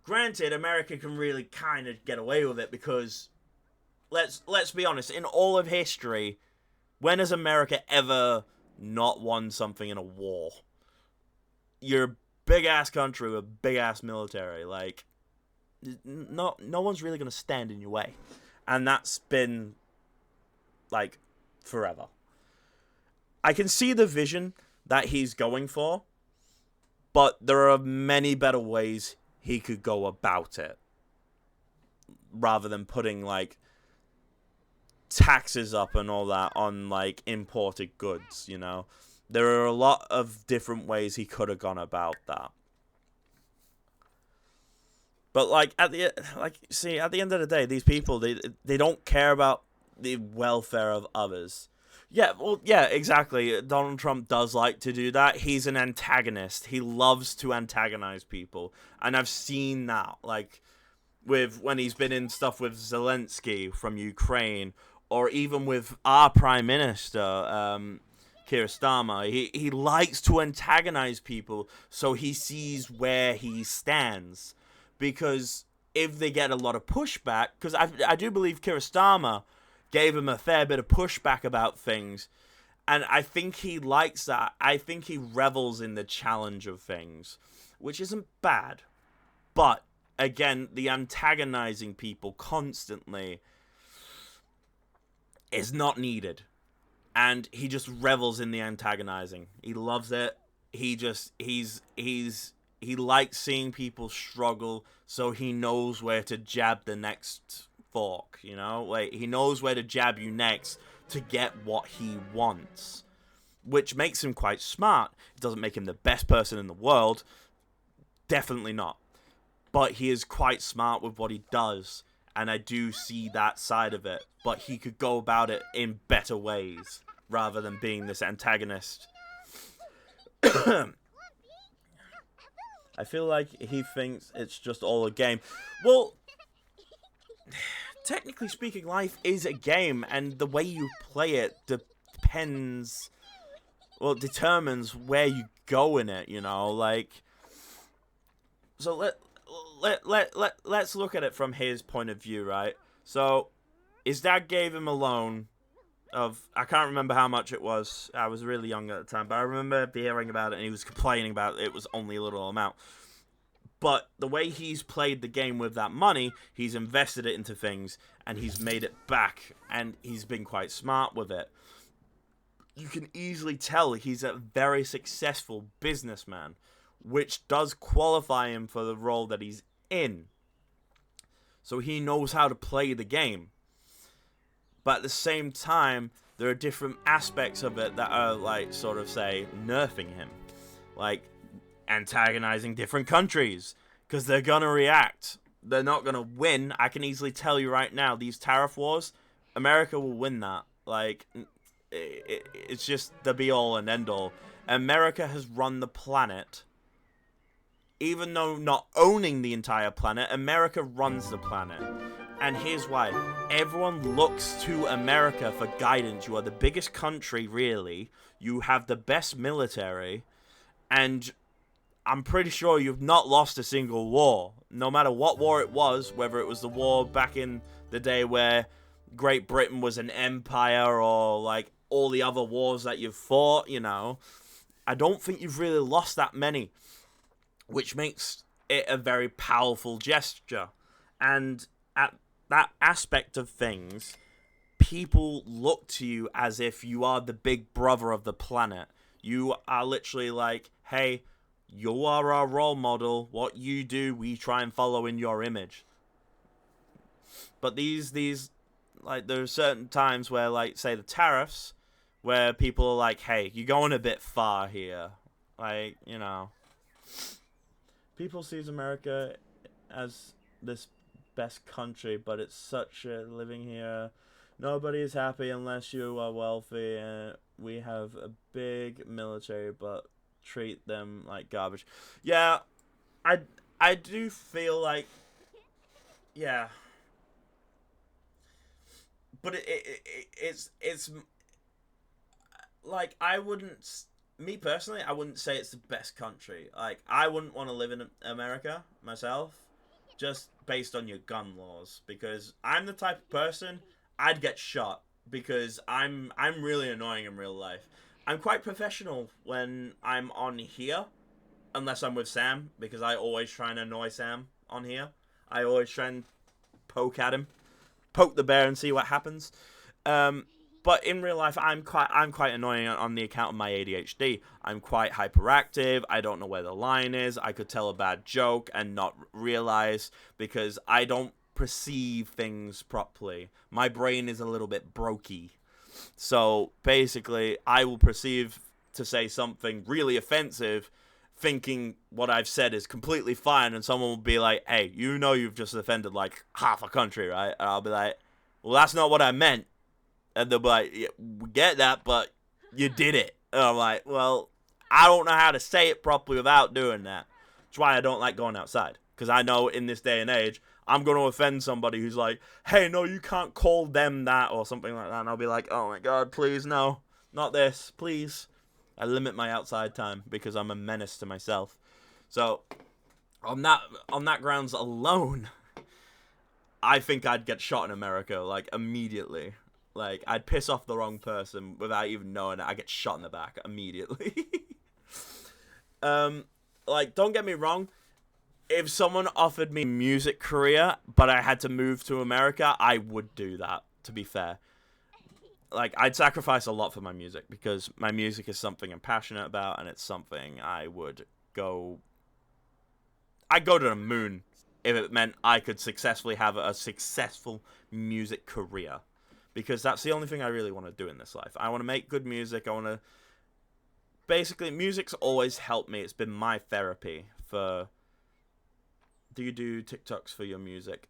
Granted, America can really kind of get away with it because, let's be honest, in all of history, when has America ever not won something in a war? You're a big-ass country with a big-ass military. Like, no one's really going to stand in your way. And that's been, like, forever. I can see the vision that he's going for, but there are many better ways he could go about it, rather than putting, like, taxes up and all that on, like, imported goods, you know? There are a lot of different ways he could have gone about that. But, like, at the end of the day, these people, they don't care about the welfare of others. Yeah, well, yeah, exactly. Donald Trump does like to do that. He's an antagonist. He loves to antagonize people. And I've seen that, like, with when he's been in stuff with Zelensky from Ukraine, or even with our Prime Minister, Keir Starmer. He likes to antagonize people so he sees where he stands. Because if they get a lot of pushback, because I do believe Keir Starmer gave him a fair bit of pushback about things, and I think he likes that. I think he revels in the challenge of things, which isn't bad. But, again, the antagonizing people constantly is not needed. And he just revels in the antagonizing. He loves it. He likes seeing people struggle, so he knows where to jab the next fork, you know? Like, he knows where to jab you next to get what he wants, which makes him quite smart. It doesn't make him the best person in the world. Definitely not. But he is quite smart with what he does, and I do see that side of it. But he could go about it in better ways, rather than being this antagonist. I feel like he thinks it's just all a game. Well, technically speaking, life is a game, and the way you play it determines where you go in it, you know, like. So let's look at it from his point of view, right? So his dad gave him a loan of, I can't remember how much it was. I was really young at the time, but I remember hearing about it, and he was complaining about it was only a little amount. But the way he's played the game with that money, he's invested it into things, and he's made it back, and he's been quite smart with it. You can easily tell he's a very successful businessman, which does qualify him for the role that he's in. So he knows how to play the game. But at the same time, there are different aspects of it that are, like, sort of, say, nerfing him. Like, antagonizing different countries, because they're gonna react. they're not gonna win. I can easily tell you right now, these tariff wars, America will win that. Like, it's just the be all and end all. America has run the planet. Even though not owning the entire planet, America runs the planet. And here's why. Everyone looks to America for guidance. You are the biggest country, really. You have the best military. And I'm pretty sure you've not lost a single war. No matter what war it was, whether it was the war back in the day where Great Britain was an empire, or like all the other wars that you've fought, you know, I don't think you've really lost that many, which makes it a very powerful gesture. And at that aspect of things, people look to you as if you are the big brother of the planet. You are literally like, hey, you are our role model. What you do, we try and follow in your image. But these like, there are certain times where, like, say the tariffs, where people are like, hey, you're going a bit far here. Like, you know, people sees America as this best country, but it's such a living here. Nobody is happy unless you are wealthy, and we have a big military, but treat them like garbage. Yeah, I do feel like, yeah, but it's like, I wouldn't, me personally, I wouldn't say it's the best country. Like, I wouldn't want to live in America myself, just based on your gun laws, because I'm the type of person, I'd get shot because I'm really annoying in real life. I'm quite professional when I'm on here, unless I'm with Sam, because I always try and annoy Sam on here. I always try and poke at him, poke the bear and see what happens. But in real life, I'm quite annoying on the account of my ADHD. I'm quite hyperactive. I don't know where the line is. I could tell a bad joke and not realize, because I don't perceive things properly. My brain is a little bit brokey. So basically, I will perceive to say something really offensive, thinking what I've said is completely fine, and someone will be like, hey, you know you've just offended like half a country, right? And I'll be like, well, that's not what I meant. And they'll be like, yeah, we get that, but you did it. And I'm like, well, I don't know how to say it properly without doing that. That's why I don't like going outside. Because I know in this day and age, I'm going to offend somebody who's like, hey, no, you can't call them that, or something like that. And I'll be like, oh my God, please, no, not this, please. I limit my outside time because I'm a menace to myself. So on that grounds alone, I think I'd get shot in America, like, immediately. Like, I'd piss off the wrong person without even knowing it. I get shot in the back immediately. Like, don't get me wrong. If someone offered me a music career, but I had to move to America, I would do that, to be fair. Like, I'd sacrifice a lot for my music, because my music is something I'm passionate about, and it's something I'd go to the moon if it meant I could successfully have a successful music career. Because that's the only thing I really want to do in this life. I want to make good music. I want to... Basically, music's always helped me. It's been my therapy for... Do you do TikToks for your music?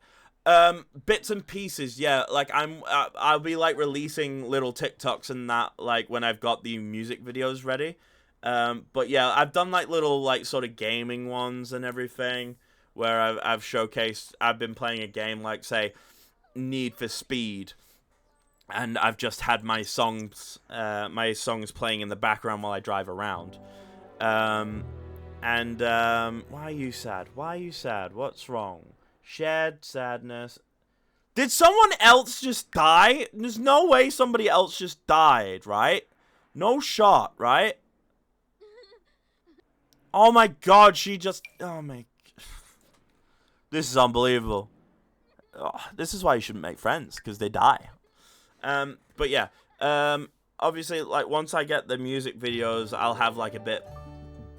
Bits and pieces, yeah. Like, I'll be, like, releasing little TikToks and that, like, when I've got the music videos ready. But, yeah, I've done, like, little, like, sort of gaming ones and everything, where I've showcased... I've been playing a game, like, say, Need for Speed... And I've just had my songs playing in the background while I drive around. Why are you sad? Why are you sad? What's wrong? Shared sadness. Did someone else just die? There's no way somebody else just died, right? No shot, right? Oh my God, she just... Oh my... This is unbelievable. Oh, this is why you shouldn't make friends, because they die. But yeah, obviously, like, once I get the music videos, I'll have, like, a bit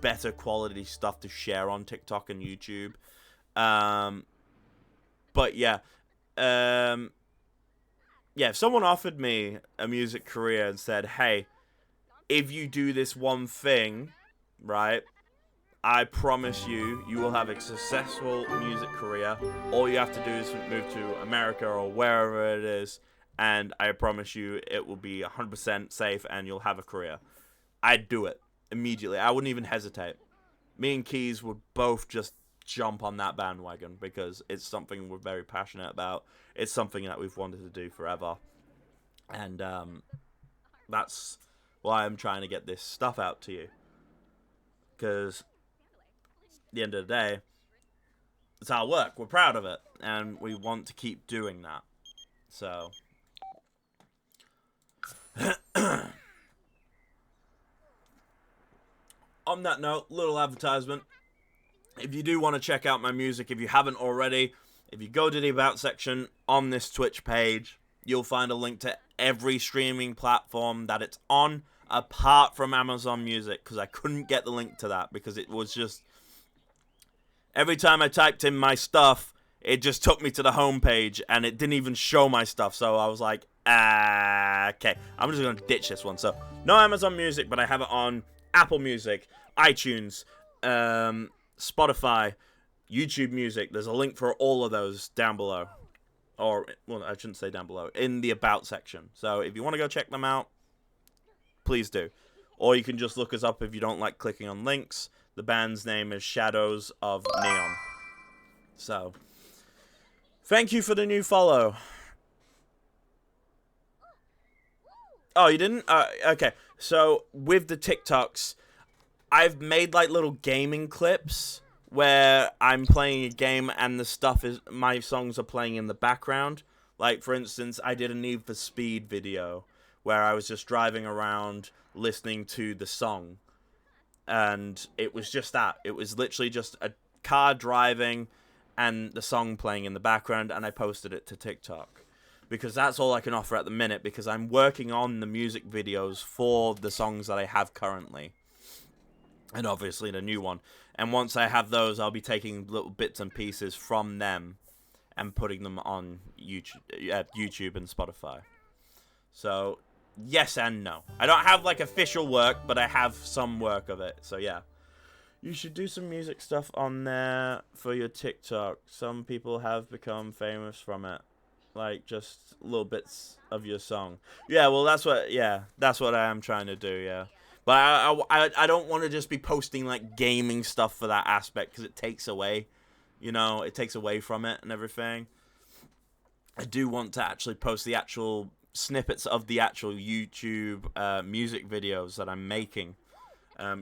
better quality stuff to share on TikTok and YouTube. But yeah, if someone offered me a music career and said, hey, if you do this one thing, right, I promise you, you will have a successful music career. All you have to do is move to America or wherever it is, and I promise you it will be 100% safe and you'll have a career. I'd do it immediately. I wouldn't even hesitate. Me and Keys would both just jump on that bandwagon because it's something we're very passionate about. It's something that we've wanted to do forever. And that's why I'm trying to get this stuff out to you. Because at the end of the day, it's our work. We're proud of it. And we want to keep doing that. So... on that note, little advertisement. If you do want to check out my music, if you haven't already, if you go to the About section on this Twitch page, you'll find a link to every streaming platform that it's on, apart from Amazon Music, because I couldn't get the link to that, because it was just... every time I typed in my stuff, it just took me to the homepage, and it didn't even show my stuff, so I was like, okay, I'm just going to ditch this one. So, no Amazon Music, but I have it on Apple Music, iTunes, Spotify, YouTube Music. There's a link for all of those down below. Or, well, I shouldn't say down below. In the About section. So, if you want to go check them out, please do. Or you can just look us up if you don't like clicking on links. The band's name is Shadows of Neon. So, thank you for the new follow. Oh, you didn't? Okay. So, with the TikToks, I've made, like, little gaming clips where I'm playing a game and the stuff is... my songs are playing in the background. Like, for instance, I did a Need for Speed video where I was just driving around listening to the song. And it was just that. It was literally just a car driving and the song playing in the background, and I posted it to TikTok. Because that's all I can offer at the minute, because I'm working on the music videos for the songs that I have currently. And obviously the new one. And once I have those, I'll be taking little bits and pieces from them and putting them on YouTube and Spotify. So, yes and no. I don't have, like, official work, but I have some work of it. So, yeah. You should do some music stuff on there for your TikTok. Some people have become famous from it. Like, just little bits of your song. Yeah, well, that's what I am trying to do, yeah. But I don't want to just be posting, like, gaming stuff for that aspect, because it takes away, you know, it takes away from it and everything. I do want to actually post the actual snippets of the actual YouTube music videos that I'm making,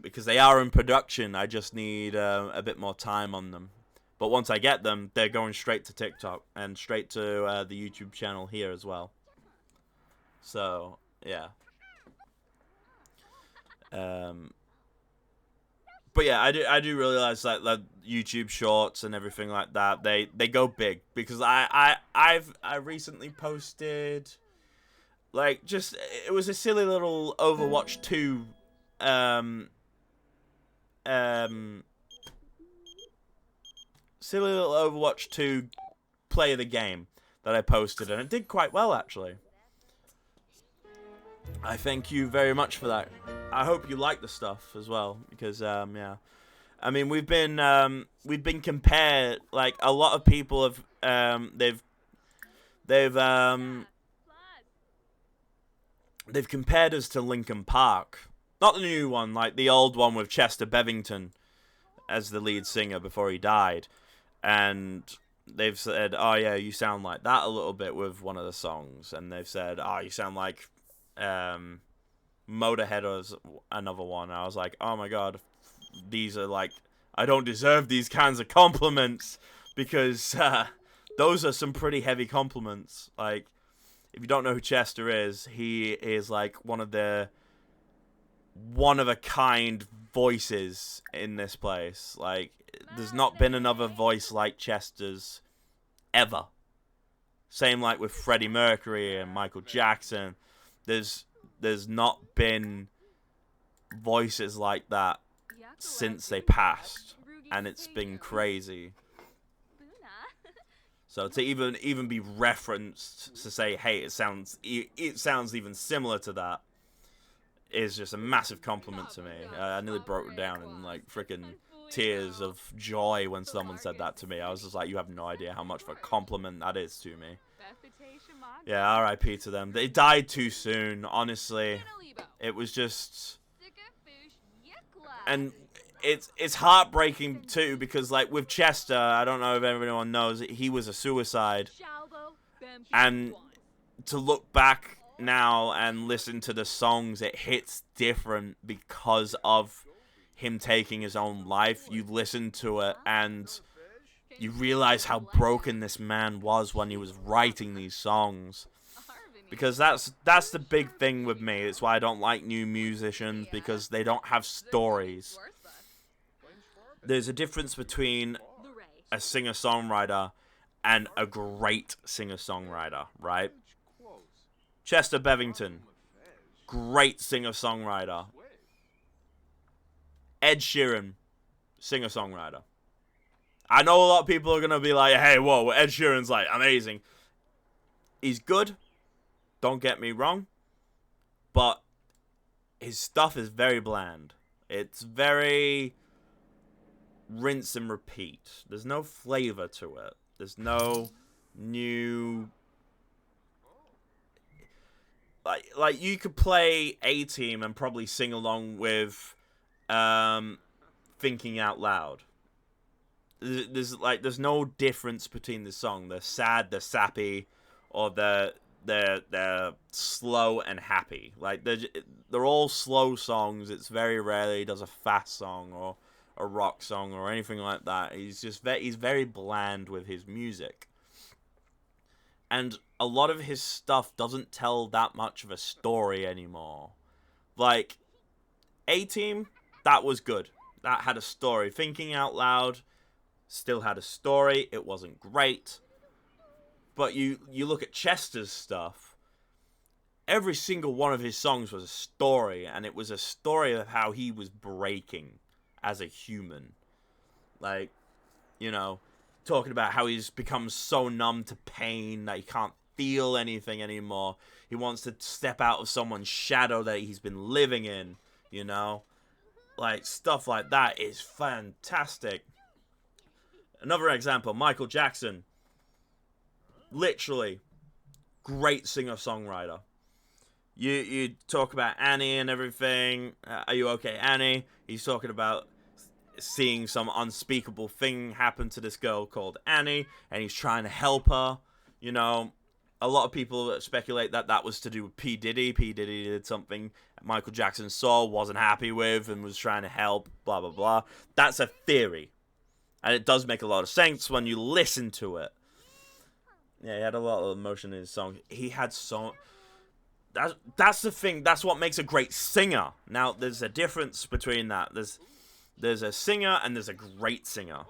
because they are in production. I just need a bit more time on them. But once I get them, they're going straight to TikTok and straight to the YouTube channel here as well. So, yeah. But yeah, I do realize that YouTube Shorts and everything like that, they go big, because I recently posted, like, just, it was a silly little Overwatch 2 silly little Overwatch 2 play of the game that I posted, and it did quite well, actually. I thank you very much for that. I hope you like the stuff as well, because yeah, I mean, we've been compared, like, a lot of people have they've compared us to Linkin Park, not the new one, like the old one with Chester Bennington as the lead singer before he died. And they've said, oh yeah, you sound like that a little bit with one of the songs. And they've said, oh, you sound like Motorhead or another one. And I was like, oh my god, these are, like, I don't deserve these kinds of compliments, because those are some pretty heavy compliments. Like, if you don't know who Chester is, he is, like, one of the one-of-a-kind voices in this place. Like, there's not been another voice like Chester's ever. Same like with Freddie Mercury and Michael Jackson. There's not been voices like that since they passed, and it's been crazy. So to even be referenced to say, hey, it sounds even similar to that, is just a massive compliment to me. I nearly broke it down and, like, freaking tears of joy when someone said that to me. I was just like, you have no idea how much of a compliment that is to me. Yeah, R.I.P. to them. They died too soon, honestly. It was just... And it's heartbreaking too, because like with Chester, I don't know if everyone knows, he was a suicide. And to look back now and listen to the songs, it hits different because of him taking his own life. You listen to it and you realize how broken this man was when he was writing these songs. Because that's the big thing with me. It's why I don't like new musicians, because they don't have stories. There's a difference between a singer-songwriter and a great singer-songwriter, right? Chester Bevington, great singer-songwriter. Ed Sheeran, singer-songwriter. I know a lot of people are going to be like, hey, whoa, Ed Sheeran's like amazing. He's good, don't get me wrong, but his stuff is very bland. It's very rinse and repeat. There's no flavor to it. There's no new... Like you could play A-Team and probably sing along with Thinking Out Loud. There's no difference between the song. They're sad, they're sappy, or they're slow and happy. Like they're all slow songs. It's very rarely he does a fast song or a rock song or anything like that. He's very bland with his music. And a lot of his stuff doesn't tell that much of a story anymore. Like, A-Team, that was good. That had a story. Thinking Out Loud still had a story. It wasn't great. But you look at Chester's stuff, every single one of his songs was a story. And it was a story of how he was breaking as a human. Like, you know... talking about how he's become so numb to pain that he can't feel anything anymore. He wants to step out of someone's shadow that he's been living in, you know? Like, stuff like that is fantastic. Another example, Michael Jackson. Literally, great singer-songwriter. You talk about Annie and everything. Are you okay, Annie? He's talking about... seeing some unspeakable thing happen to this girl called Annie, and he's trying to help her. You know, a lot of people speculate that that was to do with P. Diddy. P. Diddy did something Michael Jackson saw, wasn't happy with, and was trying to help, blah, blah, blah. That's a theory. And it does make a lot of sense when you listen to it. Yeah, he had a lot of emotion in his song. He had so... That's the thing. That's what makes a great singer. Now, there's a difference between that. There's a singer and there's a great singer.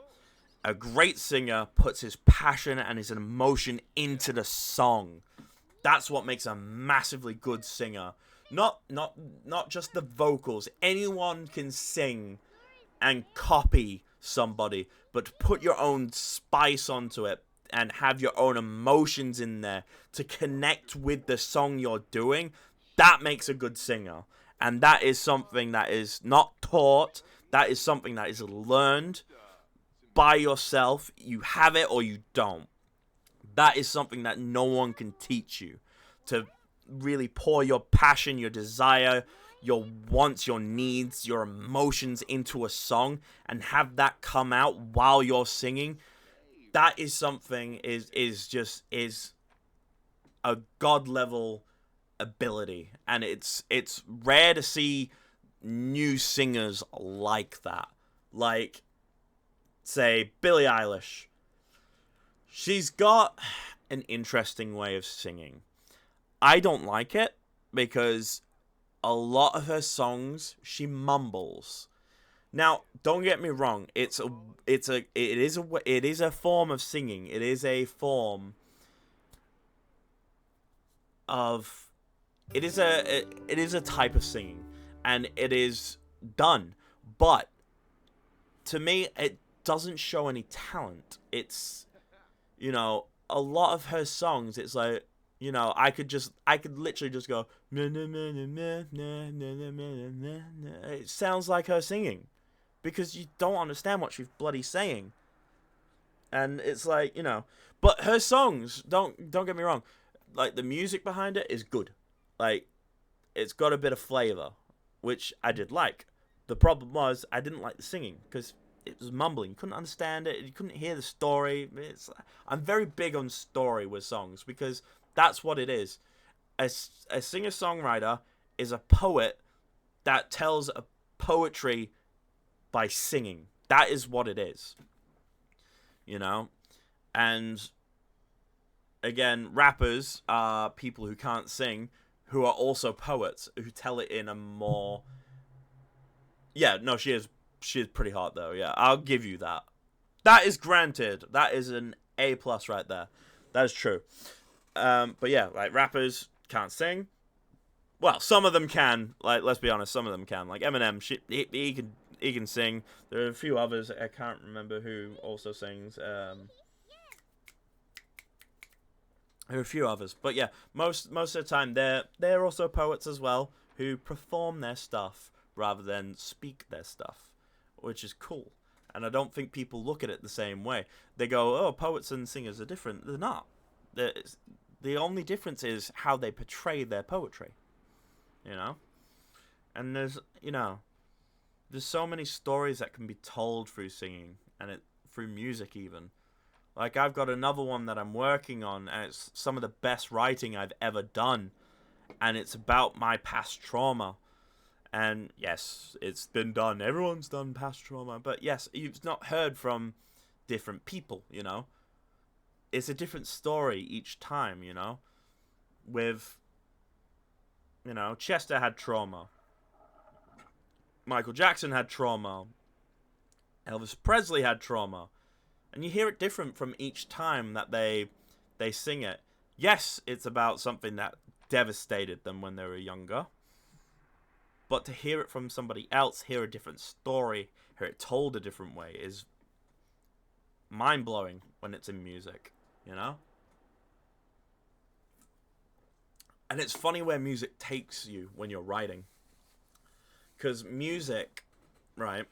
A great singer puts his passion and his emotion into the song. That's what makes a massively good singer. Not just the vocals. Anyone can sing and copy somebody, but put your own spice onto it and have your own emotions in there to connect with the song you're doing. That makes a good singer. And that is something that is not taught. That is something that is learned by yourself. You have it or you don't. That is something that no one can teach you. To really pour your passion, your desire, your wants, your needs, your emotions into a song and have that come out while you're singing. That is something is a God level ability, and it's rare to see new singers like that. Like, say, Billie Eilish. She's got an interesting way of singing. I don't like it because a lot of her songs she mumbles. Now, don't get me wrong. It is a form of singing. It is a form of it is a type of singing, and it is done. But to me, it doesn't show any talent. It's, you know, a lot of her songs, it's like, you know, I could literally just go, it sounds like her singing, because you don't understand what she's bloody saying. And it's like, but her songs, don't get me wrong, like the music behind it is good. Like, it's got a bit of flavor, which I did like. The problem was I didn't like the singing because it was mumbling. You couldn't understand it. You couldn't hear the story. I'm very big on story with songs because that's what it is. A singer-songwriter is a poet that tells a poetry by singing. That is what it is. And again, rappers are people who can't sing, who are also poets, who tell it in a more... Yeah, no, she is pretty hot, though, yeah. I'll give you that. That is granted. That is an A+ right there. That is true. But yeah, like, rappers can't sing. Well, some of them can. Like, let's be honest, some of them can. Like, Eminem, he can sing. There are a few others. I can't remember who also sings. There are a few others, but yeah, most of the time they're also poets as well who perform their stuff rather than speak their stuff, which is cool. And I don't think people look at it the same way. They go, "Oh, poets and singers are different." They're not. The only difference is how they portray their poetry. And there's so many stories that can be told through singing and through music even. Like, I've got another one that I'm working on, and it's some of the best writing I've ever done. And it's about my past trauma. And yes, it's been done. Everyone's done past trauma. But yes, you've not heard from different people, It's a different story each time, With, Chester had trauma. Michael Jackson had trauma. Elvis Presley had trauma. And you hear it different from each time that they sing it. Yes, it's about something that devastated them when they were younger. But to hear it from somebody else, hear a different story, hear it told a different way, is mind-blowing when it's in music, And it's funny where music takes you when you're writing. Because music, right?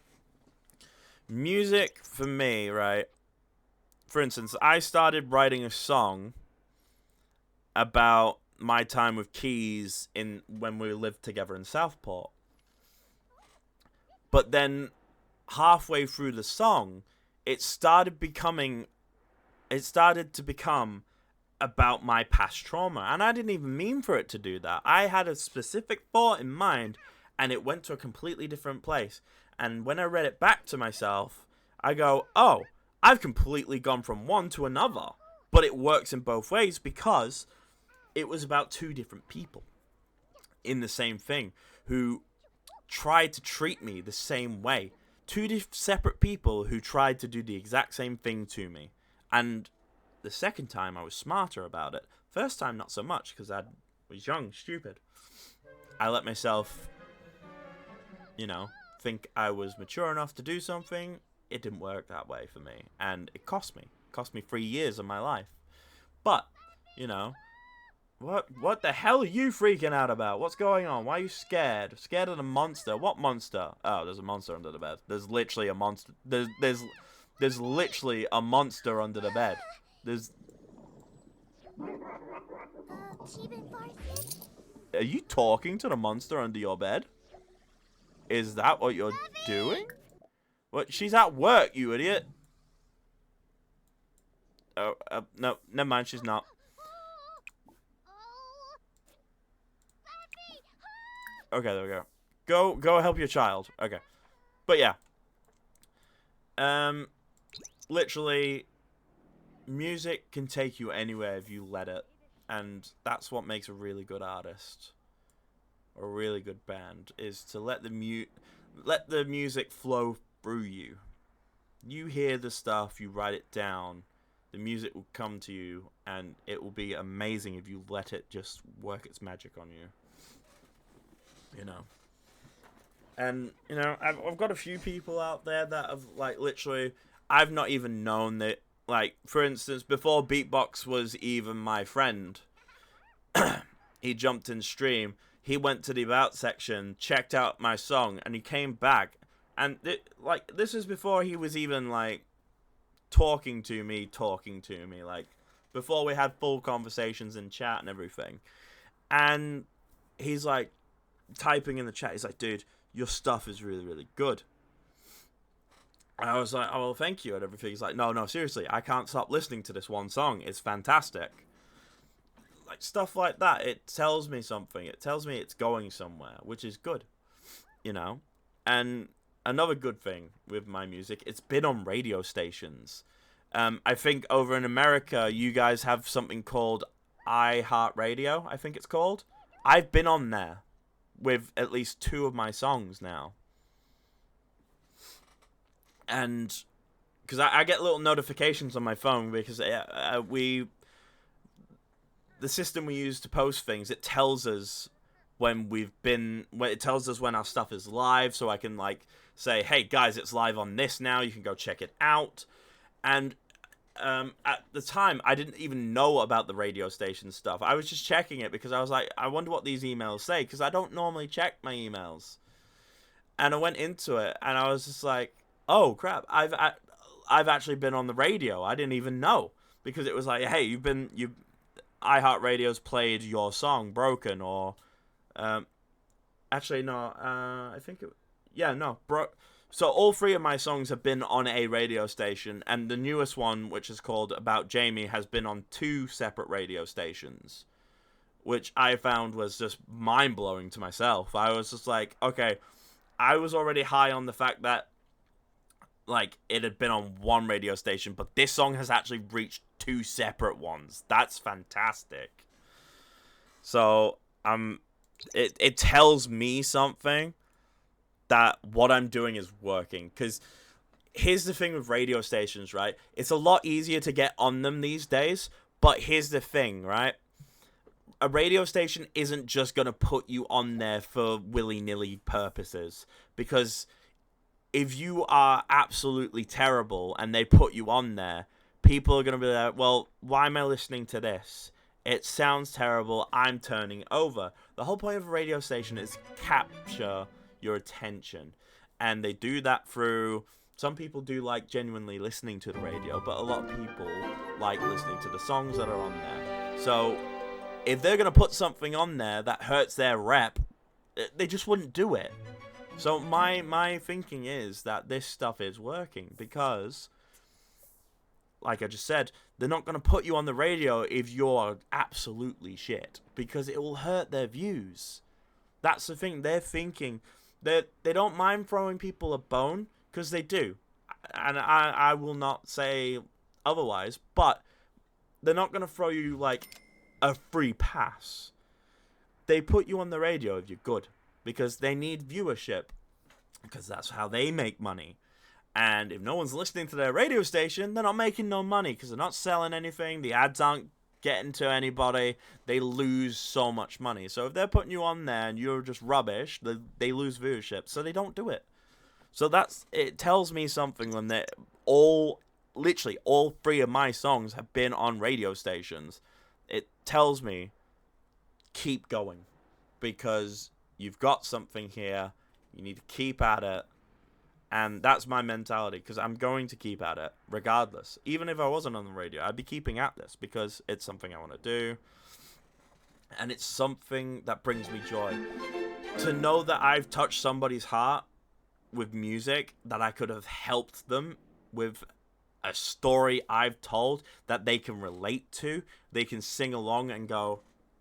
Music, for me, right? For instance, I started writing a song about my time with Keys when we lived together in Southport. But then, halfway through the song, it started to become about my past trauma. And I didn't even mean for it to do that. I had a specific thought in mind, and it went to a completely different place. And when I read it back to myself, I go, oh, I've completely gone from one to another. But it works in both ways because it was about two different people in the same thing who tried to treat me the same way. Two separate people who tried to do the exact same thing to me. And the second time I was smarter about it. First time not so much because I was young, stupid. I let myself, think I was mature enough to do something. It didn't work that way for me. And it cost me. It cost me 3 years of my life. But, what the hell are you freaking out about? What's going on? Why are you scared? Scared of the monster? What monster? Oh, there's a monster under the bed. There's literally a monster. There's literally a monster under the bed. Are you talking to the monster under your bed? Is that what you're doing? What? She's at work, you idiot. Oh, no, never mind. She's not. Okay, there we go. Go help your child. Okay. But yeah. Literally, music can take you anywhere if you let it. And that's what makes a really good artist. Or a really good band. Is to let the music flow through you. You hear the stuff, you write it down. The music will come to you. And it will be amazing if you let it just work its magic on you. And, I've got a few people out there that have, like, literally, I've not even known that, like, for instance, before Beatbox was even my friend, he jumped in stream, he went to the About section, checked out my song, and he came back, And like this is before he was even like talking to me, like before we had full conversations in chat and everything. And he's like typing in the chat. He's like, dude, your stuff is really, really good. And I was like, oh, well, thank you and everything. He's like, no, seriously, I can't stop listening to this one song. It's fantastic. Like, stuff like that, it tells me something. It tells me it's going somewhere, which is good, you know? And another good thing with my music, it's been on radio stations. I think over in America, you guys have something called iHeartRadio, I think it's called. I've been on there with at least 2 of my songs now. And because I get little notifications on my phone because the system we use to post things, it tells us it tells us when our stuff is live, so I can like say, hey guys, it's live on this now, you can go check it out. And at the time, I didn't even know about the radio station stuff. I was just checking it because I was like, I wonder what these emails say, because I don't normally check my emails. And I went into it, and I was just like, oh crap, I've actually been on the radio. I didn't even know, because it was like, hey, iHeartRadio's played your song Broken, or actually no, I think it, yeah, no, so all 3 of my songs have been on a radio station, and the newest one, which is called About Jamie, has been on 2 separate radio stations, which I found was just mind-blowing to myself. I was just like, okay, I was already high on the fact that like it had been on 1 radio station, but this song has actually reached 2 separate ones. That's fantastic. So it tells me something, that what I'm doing is working. Because here's the thing with radio stations, right? It's a lot easier to get on them these days, but here's the thing, right? A radio station isn't just going to put you on there for willy-nilly purposes, because if you are absolutely terrible and they put you on there, people are going to be like, well, why am I listening to this? It sounds terrible, I'm turning over. The whole point of a radio station is capture your attention, and they do that through, some people do like genuinely listening to the radio, but a lot of people like listening to the songs that are on there. So if they're going to put something on there that hurts their rep, they just wouldn't do it. So my thinking is that this stuff is working, because like I just said, they're not going to put you on the radio if you're absolutely shit, because it will hurt their views. That's the thing. They're thinking they don't mind throwing people a bone, because they do, and I will not say otherwise, but they're not going to throw you like a free pass. They put you on the radio if you're good, because they need viewership, because that's how they make money. And if no one's listening to their radio station, they're not making no money, because they're not selling anything, the ads aren't getting to anybody, they lose so much money. So if they're putting you on there and you're just rubbish, they lose viewership, so they don't do it. So it tells me something when literally all 3 of my songs have been on radio stations. It tells me, keep going, because you've got something here, you need to keep at it. And that's my mentality, because I'm going to keep at it regardless. Even if I wasn't on the radio, I'd be keeping at this, because it's something I want to do. And it's something that brings me joy. To know that I've touched somebody's heart with music, that I could have helped them with a story I've told that they can relate to. They can sing along and go,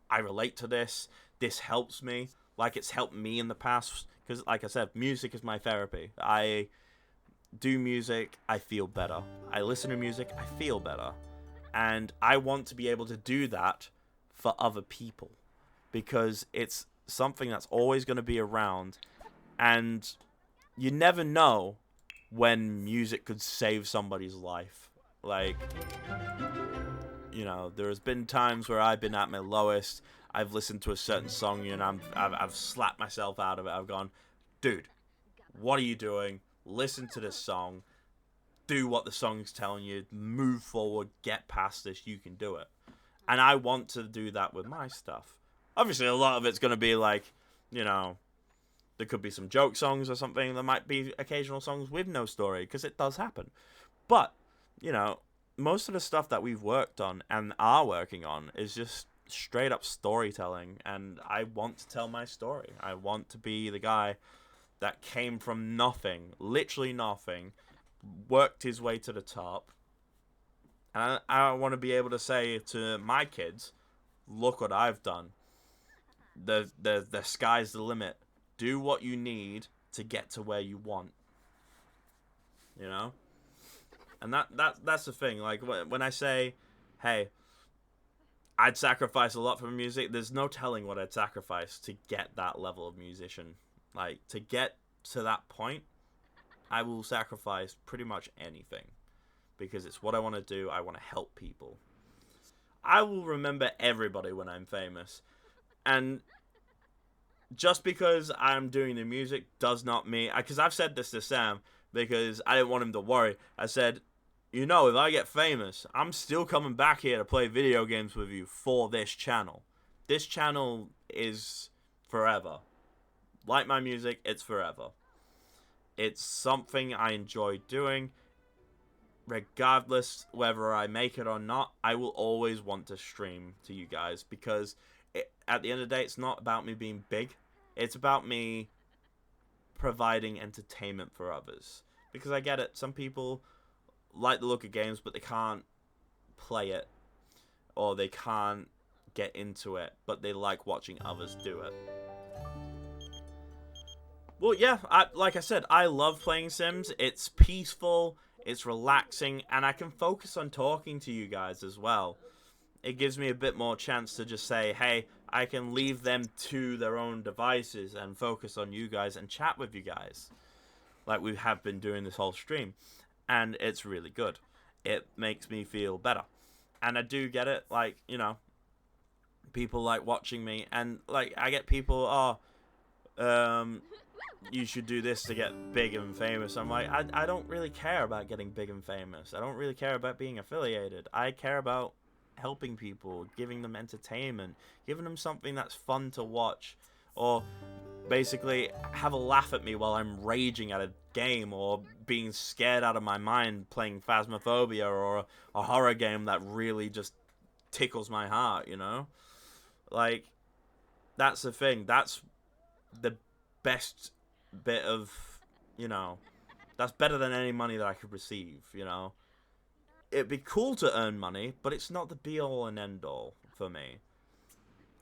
I relate to this. This helps me. Like it's helped me in the past. Because, like I said, music is my therapy. I do music, I feel better. I listen to music, I feel better. And I want to be able to do that for other people, because it's something that's always going to be around. And you never know when music could save somebody's life. Like, you know, there's been times where I've been at my lowest. I've listened to a certain song and I've slapped myself out of it. I've gone, dude, what are you doing? Listen to this song. Do what the song's telling you. Move forward. Get past this. You can do it. And I want to do that with my stuff. Obviously, a lot of it's going to be like, you know, There could be some joke songs or something. There might be occasional songs with no story, because it does happen. But, you know, most of the stuff that we've worked on and are working on is just straight up storytelling, and I want to tell my story. I want to be the guy that came from nothing, literally nothing, worked his way to the top. And I want to be able to say to my kids, look what I've done. The sky's the limit. Do what you need to get to where you want. You know? And that's the thing. Like, when I say, hey, I'd sacrifice a lot for music, there's no telling what I'd sacrifice to get that level of musician. Like, to get to that point, I will sacrifice pretty much anything. Because it's what I want to do. I want to help people. I will remember everybody when I'm famous. And just because I'm doing the music does not mean... Because I've said this to Sam, because I didn't want him to worry. I said, you know, if I get famous, I'm still coming back here to play video games with you for this channel. This channel is forever. Like my music, it's forever. It's something I enjoy doing. Regardless whether I make it or not, I will always want to stream to you guys, because at the end of the day, it's not about me being big. It's about me providing entertainment for others. Because I get it, some people like the look of games, but they can't play it, or they can't get into it, but they like watching others do it. Well, yeah, like I said, I love playing Sims. It's peaceful, it's relaxing, and I can focus on talking to you guys as well. It gives me a bit more chance to just say, hey, I can leave them to their own devices and focus on you guys and chat with you guys, like we have been doing this whole stream. And it's really good. It makes me feel better. And I do get it, like, you know, people like watching me, and like I get people, you should do this to get big and famous. I'm like, I don't really care about getting big and famous. I don't really care about being affiliated. I care about helping people, giving them entertainment, giving them something that's fun to watch, or basically have a laugh at me while I'm raging at a game, or being scared out of my mind playing Phasmophobia, or a horror game that really just tickles my heart, you know? Like, that's the thing. That's the best bit of, you know, that's better than any money that I could receive, you know? It'd be cool to earn money, but it's not the be-all and end-all for me.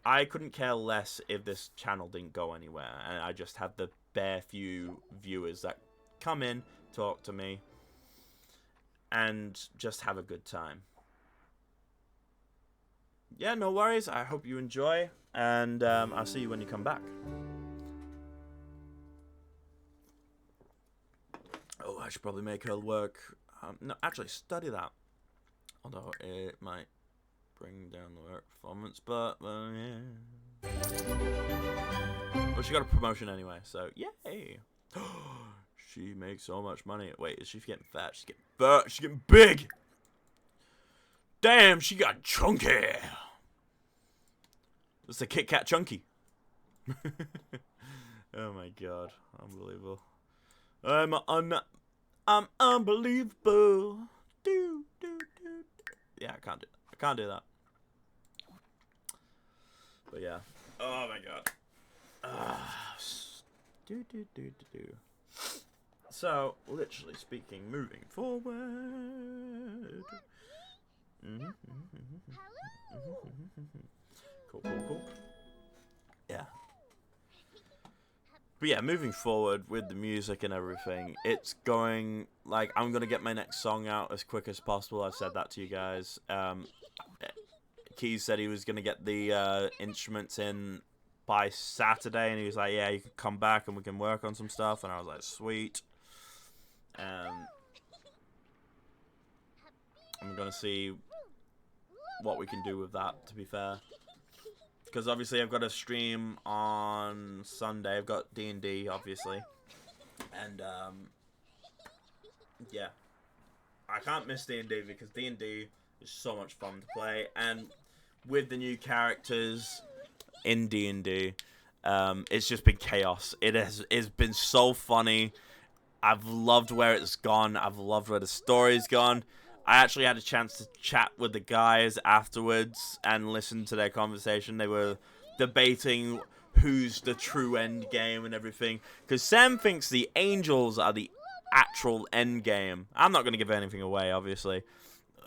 I couldn't care less if this channel didn't go anywhere, and I just have the bare few viewers that come in, talk to me, and just have a good time. Yeah, no worries. I hope you enjoy, and I'll see you when you come back. Oh, I should probably make her work. No, actually, study that. Although it might bring down the work performance, but yeah. Well, she got a promotion anyway, so yay! She makes so much money. Wait, is she getting fat? She's getting fat. She's getting big. Damn, she got chunky. It's the Kit Kat chunky. Oh my god, unbelievable. I'm unbelievable. Do. Yeah, I can't do that. I can't do that. But yeah. Oh my god. Do. So, literally speaking, moving forward. Cool. Yeah. But yeah, moving forward with the music and everything, it's going, like, I'm going to get my next song out as quick as possible. I've said that to you guys. Keys said he was going to get the instruments in by Saturday, and he was like, yeah, you can come back and we can work on some stuff. And I was like, sweet. I'm going to see what we can do with that, to be fair. Because obviously I've got a stream on Sunday. I've got D&D, obviously. And, yeah. I can't miss D&D because D&D is so much fun to play. And with the new characters in D&D, It's just been chaos. It's been so funny. I've loved where it's gone. I've loved where the story's gone. I actually had a chance to chat with the guys afterwards and listen to their conversation. They were debating who's the true end game and everything. Because Sam thinks the angels are the actual end game. I'm not going to give anything away, obviously,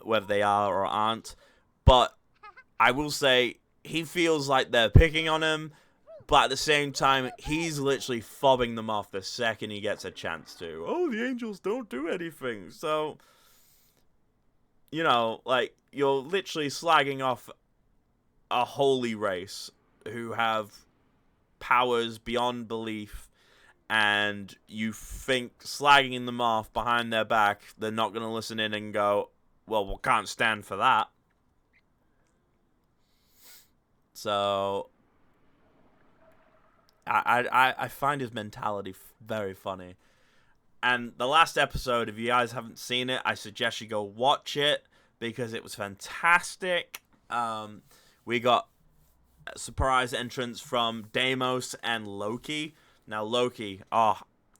whether they are or aren't. But I will say he feels like they're picking on him. But at the same time, he's literally fobbing them off the second he gets a chance to. Oh, the angels don't do anything. So, you know, like, you're literally slagging off a holy race who have powers beyond belief, and you think slagging them off behind their back, they're not going to listen in and go, well, we can't stand for that. So I find his mentality very funny. And the last episode, if you guys haven't seen it, I suggest you go watch it because it was fantastic. We got a surprise entrance from Deimos and Loki. Now, Loki,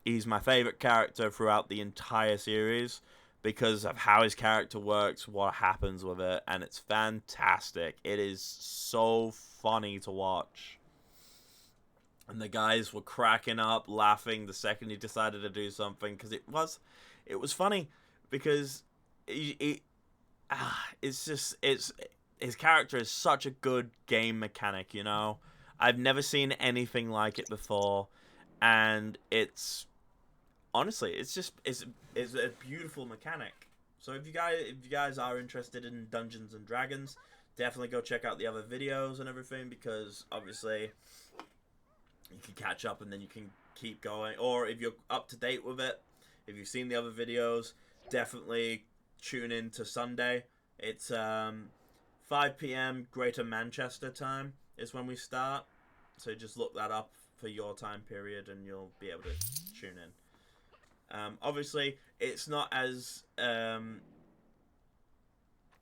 he's my favorite character throughout the entire series because of how his character works, what happens with it, and it's fantastic. It is so funny to watch. And the guys were cracking up, laughing the second he decided to do something because it was funny because it's his character is such a good game mechanic, you know. I've never seen anything like it before, and it's honestly it's a beautiful mechanic. So if you guys are interested in Dungeons and Dragons, definitely go check out the other videos and everything because obviously you can catch up and then you can keep going. Or if you're up to date with it, if you've seen the other videos, definitely tune in to Sunday. It's 5 p.m. Greater Manchester time is when we start. So just look that up for your time period and you'll be able to tune in. Obviously, it's not as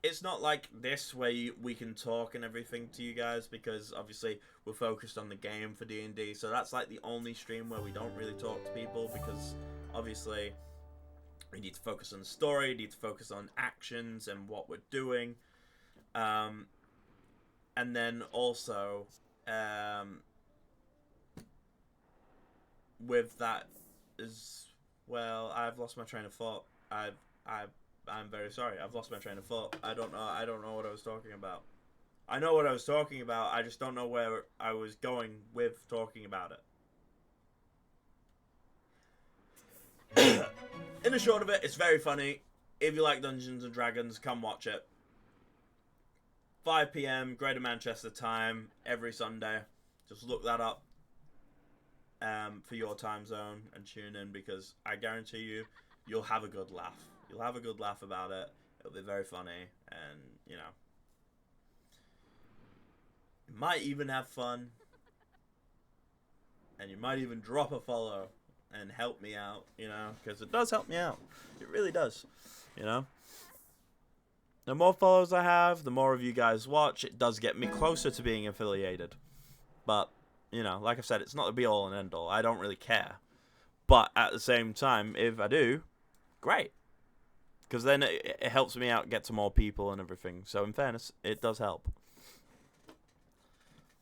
it's not like this where we can talk and everything to you guys because obviously we're focused on the game for D&D. So that's like the only stream where we don't really talk to people because obviously we need to focus on the story, we need to focus on actions and what we're doing. And then also with that as well, I've lost my train of thought. I'm very sorry. I've lost my train of thought. I don't know what I was talking about. I know what I was talking about. I just don't know where I was going with talking about it. In the short of it, it's very funny. If you like Dungeons and Dragons, come watch it. 5 p.m. Greater Manchester time every Sunday. Just look that up for your time zone and tune in because I guarantee you'll have a good laugh. You'll have a good laugh about it. It'll be very funny, and you know, you might even have fun, and you might even drop a follow and help me out. You know, because it does help me out. It really does. You know, the more follows I have, the more of you guys watch. It does get me closer to being affiliated, but you know, like I said, it's not the be all and end all. I don't really care, but at the same time, if I do, great. Because then it helps me out, get to more people and everything. So in fairness, it does help.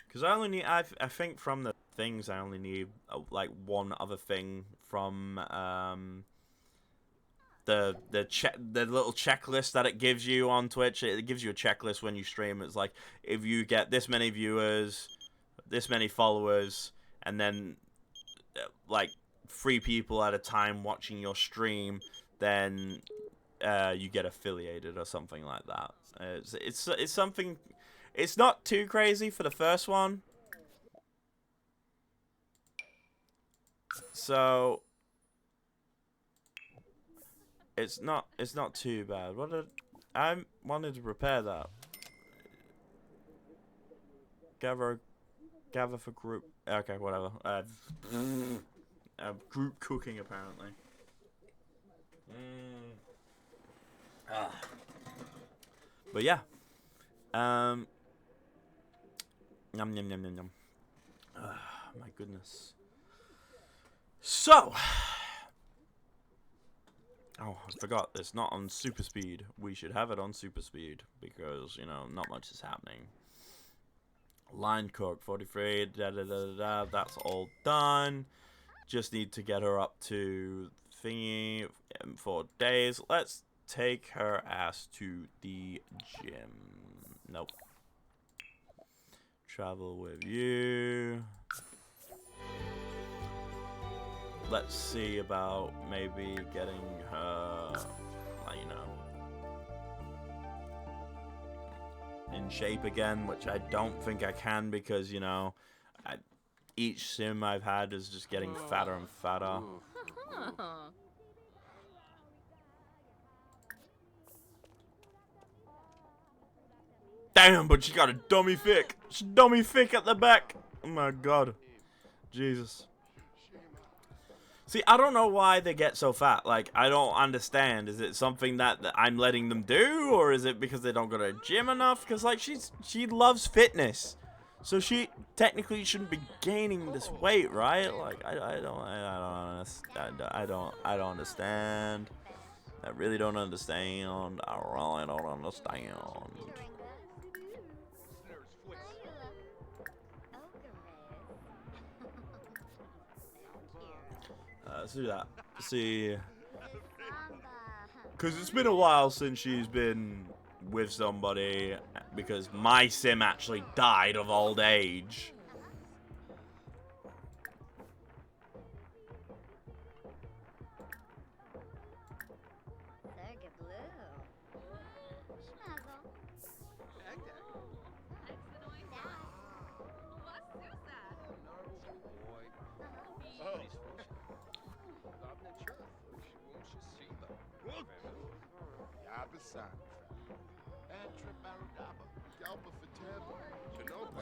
Because I think from the things, I only need like one other thing from the little checklist that it gives you on Twitch. It gives you a checklist when you stream. It's like if you get this many viewers, this many followers, and then like 3 people at a time watching your stream, then you get affiliated or something like that. It's something. It's not too crazy for the first one, so it's not too bad. I wanted to repair that. Gather for group. Okay, whatever. Group cooking apparently. But yeah. Yum yum yum yum yum. my goodness. So, oh, I forgot. It's not on super speed. We should have it on super speed because, you know, not much is happening. Line cook 43. That's all done. Just need to get her up to thingy in 4 days. Let's take her ass to the gym. Nope. Travel with you. Let's see about maybe getting her, you know, in shape again, which I don't think I can because, you know, each sim I've had is just getting fatter and fatter. Damn, but she got a dummy thick. She's dummy thick at the back. Oh my god. Jesus. See, I don't know why they get so fat. Like, I don't understand. Is it something that I'm letting them do? Or is it because they don't go to the gym enough? Because, like, she loves fitness. So she technically shouldn't be gaining this weight, right? Like, I don't understand. I really don't understand. I really don't understand. Let's do that. See, because it's been a while since she's been with somebody, because my sim actually died of old age.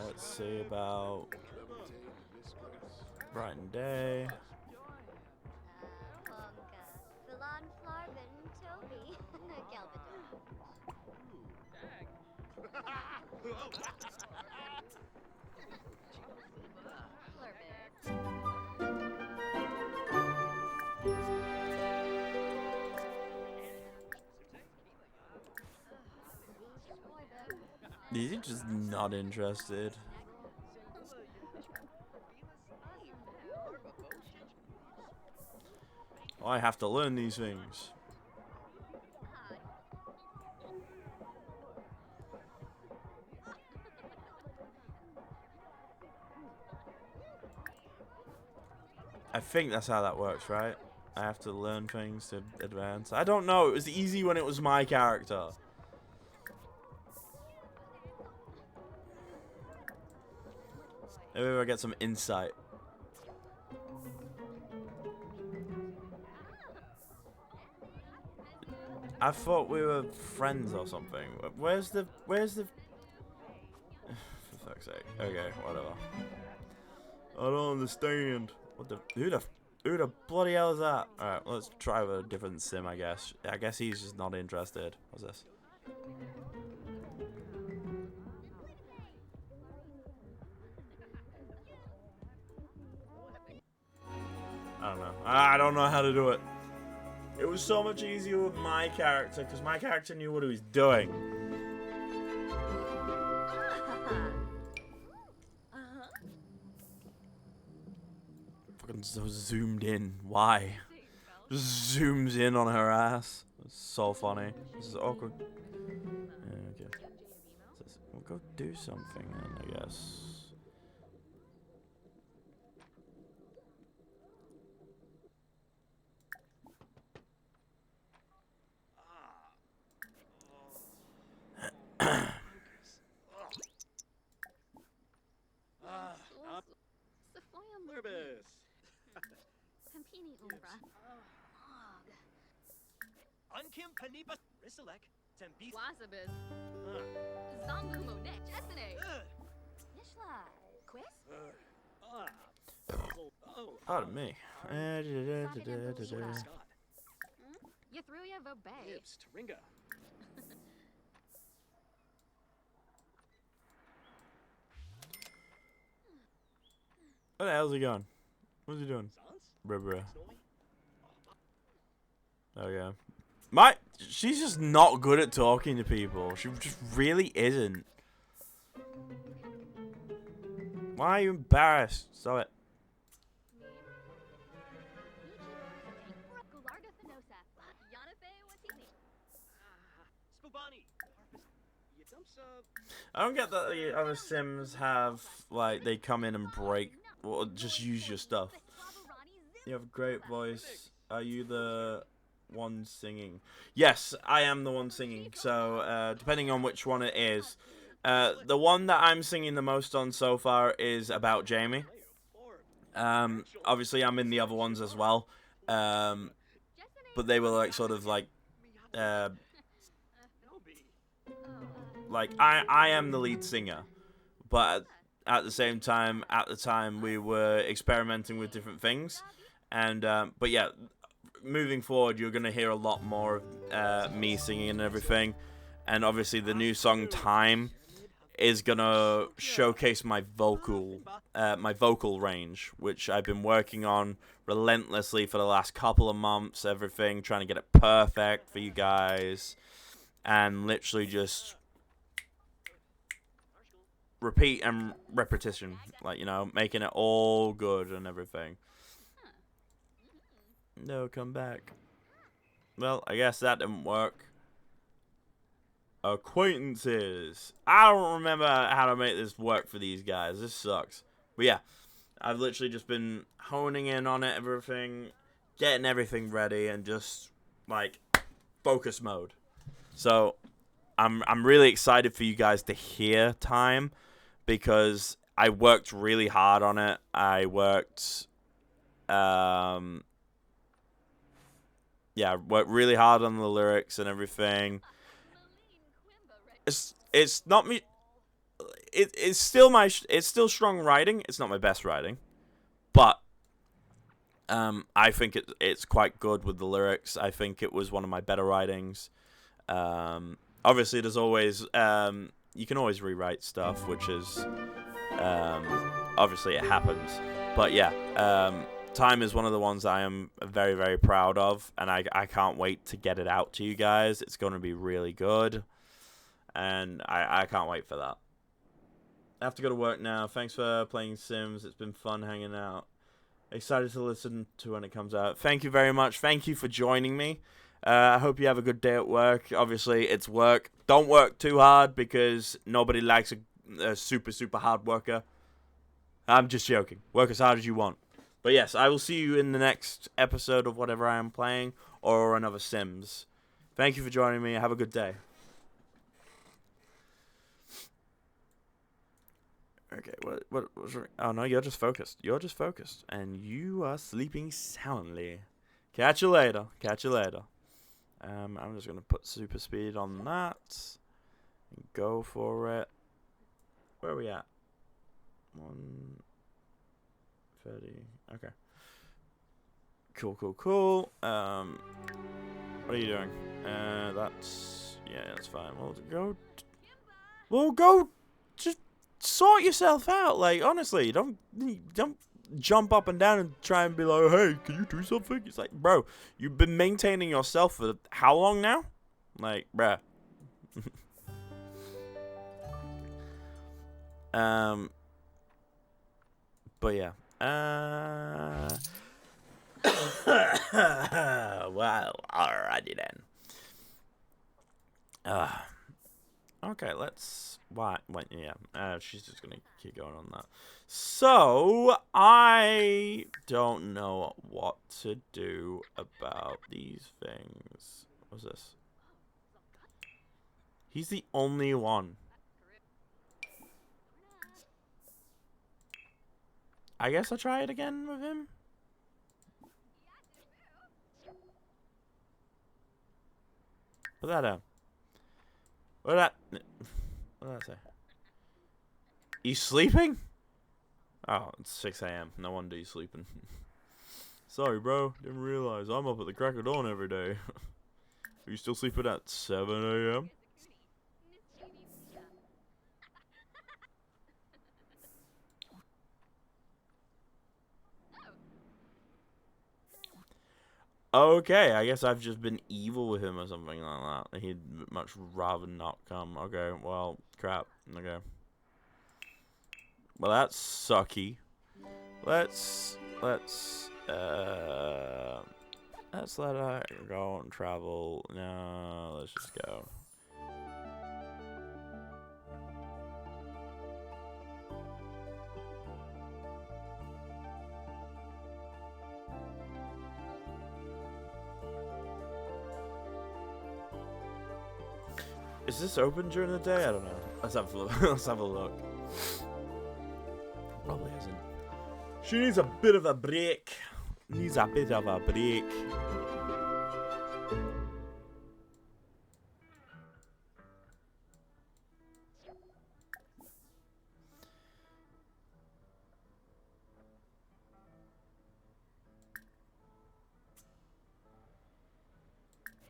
Let's see about Brighton Day. He's just not interested. Oh, I have to learn these things. I think that's how that works, right? I have to learn things to advance. I don't know. It was easy when it was my character. Maybe I get some insight. I thought we were friends or something. Where's the for fuck's sake. Okay, whatever. I don't understand. What the who the bloody hell is that? Alright, let's try with a different sim, I guess. I guess he's just not interested. What's this? I don't know. I don't know how to do it. It was so much easier with my character, because my character knew what he was doing. Fucking so zoomed in. Why? Just zooms in on her ass. It's so funny. This is awkward. Yeah, okay. We'll go do something then, I guess. Unkim Panipa Risalek, Tembi Wasabis, Zangumo Net, Jessene, Nishla, Quiz? Pardon me. Ythruya Vobay. Gibbs, Taringa. What the hell's he going? What's he doing? Bruh, bruh. Okay. She's just not good at talking to people. She just really isn't. Why are you embarrassed? Stop it. I don't get that the other Sims have, like, they come in and break, or just use your stuff. You have a great voice. Are you the one singing? Yes, I am the one singing. So, depending on which one it is. The one that I'm singing the most on so far is about Jamie. Obviously, I'm in the other ones as well. But they were, like, sort of, like, I am the lead singer. But at the same time, at the time, we were experimenting with different things. And, but yeah, moving forward, you're going to hear a lot more of me singing and everything. And obviously, the new song, Time, is going to showcase my vocal range, which I've been working on relentlessly for the last couple of months, everything, trying to get it perfect for you guys. And literally just repeat and repetition, like, you know, making it all good and everything. No, come back. Well, I guess that didn't work. Acquaintances. I don't remember how to make this work for these guys. This sucks. But yeah, I've literally just been honing in on it, everything, getting everything ready, and just, like, focus mode. So, I'm really excited for you guys to hear Time, because I worked really hard on it. I worked, worked really hard on the lyrics and everything. It's not me. It's still strong writing. It's not my best writing, but I think it's quite good with the lyrics. I think it was one of my better writings. Obviously, there's always you can always rewrite stuff, which is obviously it happens. But yeah, Time is one of the ones I am very, very proud of, and I can't wait to get it out to you guys. It's going to be really good, and I can't wait for that. I have to go to work now. Thanks for playing Sims. It's been fun hanging out. Excited to listen to when it comes out. Thank you very much. Thank you for joining me. I hope you have a good day at work. Obviously, it's work. Don't work too hard, because nobody likes a super, super hard worker. I'm just joking. Work as hard as you want. But yes, I will see you in the next episode of whatever I am playing, or another Sims. Thank you for joining me. Have a good day. Okay, what was wrong? Oh no, you're just focused. You're just focused, and you are sleeping soundly. Catch you later. Catch you later. I'm just gonna put super speed on that. And go for it. Where are we at? 1:30. Okay. Cool. What are you doing? That's fine. We'll go. Just sort yourself out. Like, honestly, don't jump up and down and try and be like, hey, can you do something? It's like, bro, you've been maintaining yourself for how long now? Like, bruh. But yeah. Well, alrighty then. Okay, let's. She's just gonna keep going on that. So, I don't know what to do about these things. What's this? He's the only one. I guess I'll try it again with him. Put that down. What did I say? He's sleeping? Oh, it's 6 a.m. No wonder he's sleeping. Sorry, bro. Didn't realize. I'm up at the crack of dawn every day. Are you still sleeping at 7 a.m.? Okay, I guess I've just been evil with him or something like that. He'd much rather not come. Okay, well, crap. Okay. Well, that's sucky. Let's let her go and travel. No, let's just go. Is this open during the day? I don't know. Let's have a look. Let's have a look. Probably isn't. She needs a bit of a break. Needs a bit of a break.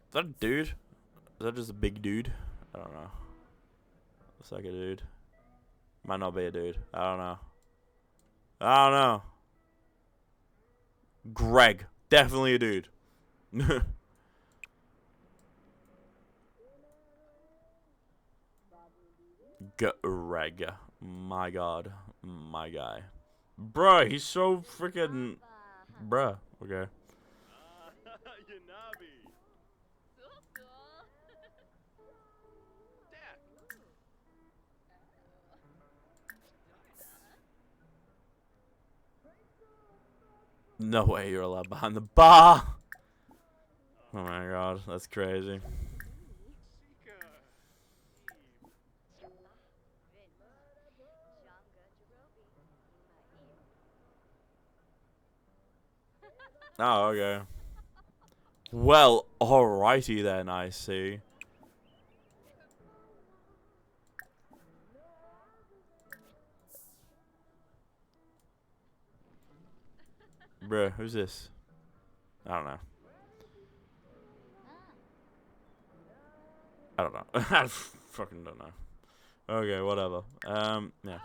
Is that a dude? Is that just a big dude? I don't know. Looks like a dude. Might not be a dude. I don't know. I don't know. Greg. Definitely a dude. Greg. My god. My guy. Bruh, he's so freaking... Bruh. Okay. No way you're allowed behind the bar. Oh my god, that's crazy. Oh, okay. Well, alrighty then, I see. Bruh, who's this? I don't know. I don't know. I fucking don't know. Okay, whatever. Yeah.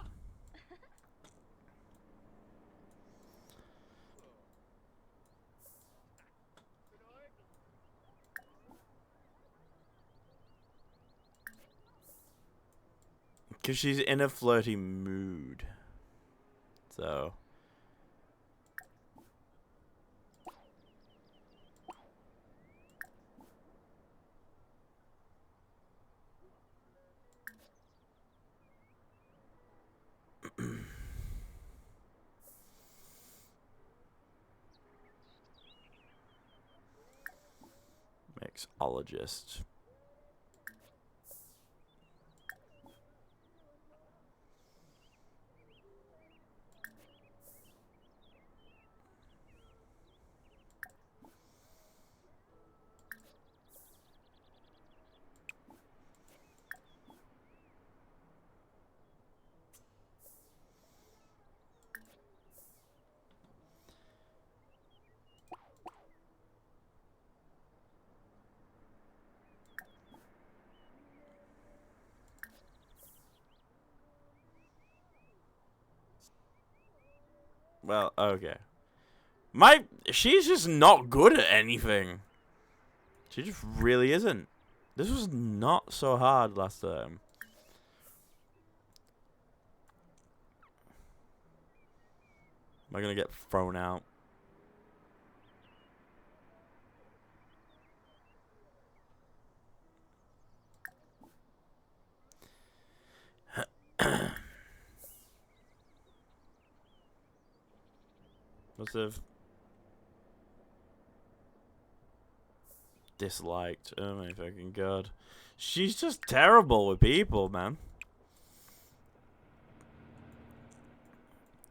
Because she's in a flirty mood. So. Mixologist. Well, okay. She's just not good at anything. She just really isn't. This was not so hard last time. Am I gonna get thrown out? Must have disliked. Oh my fucking god. She's just terrible with people, man.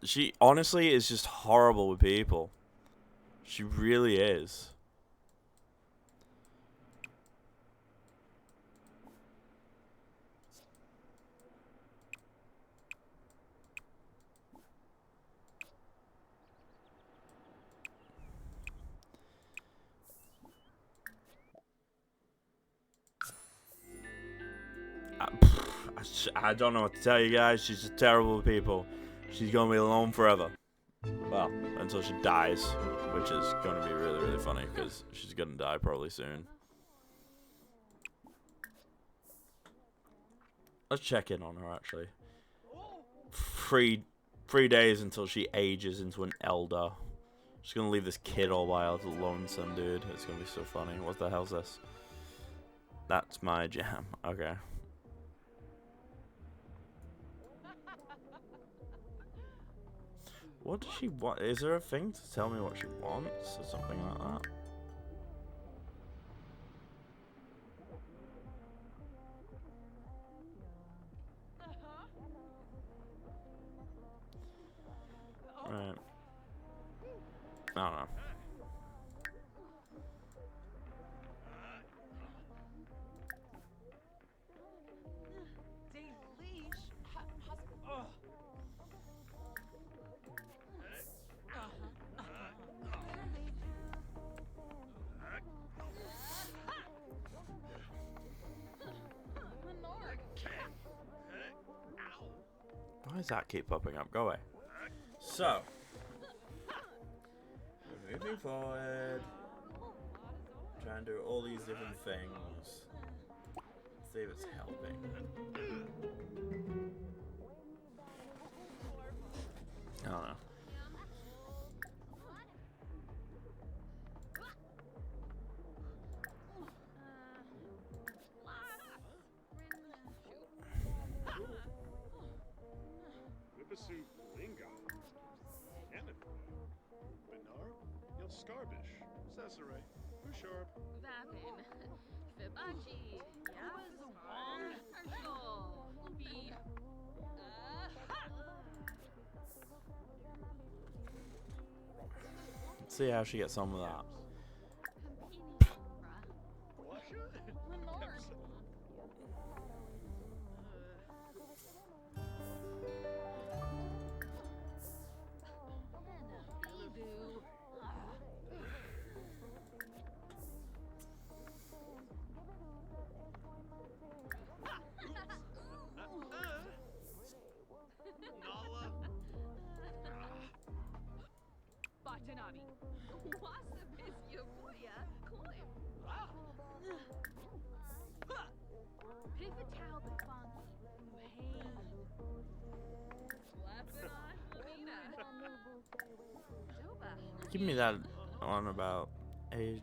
She honestly is just horrible with people. She really is. I don't know what to tell you guys. She's just terrible with people. She's gonna be alone forever. Well, until she dies. which is going to be really, really funny because she's going to die probably soon. Let's check in on her, actually. 3 days until she ages into an elder. She's going to leave this kid all by herself, lonesome, dude. It's going to be so funny. What the hell's this? That's my jam. Okay. What does she want? Is there a thing to tell me what she wants or something like that? Right. I don't know. Why does that keep popping up? Go away. So, we're moving forward. Trying to do all these different things. See if it's helping. I don't know. Scarbish, Cesare, Usharp, Vapin, Fibachi, Yazmar, Herschel, Be, Let's see how she gets on with that. Give me that on about a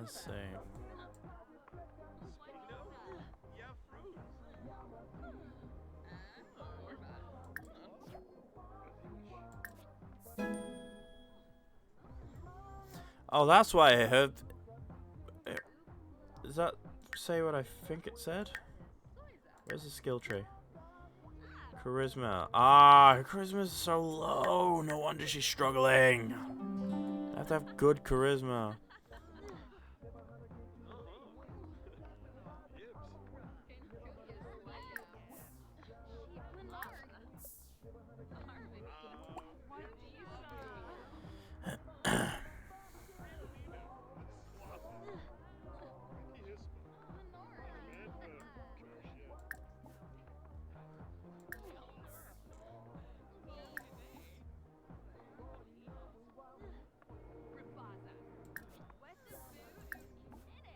let's see. Oh, that's why I heard. Does that say what I think it said? Where's the skill tree? Charisma. Ah, her charisma is so low. No wonder she's struggling. I have to have good charisma.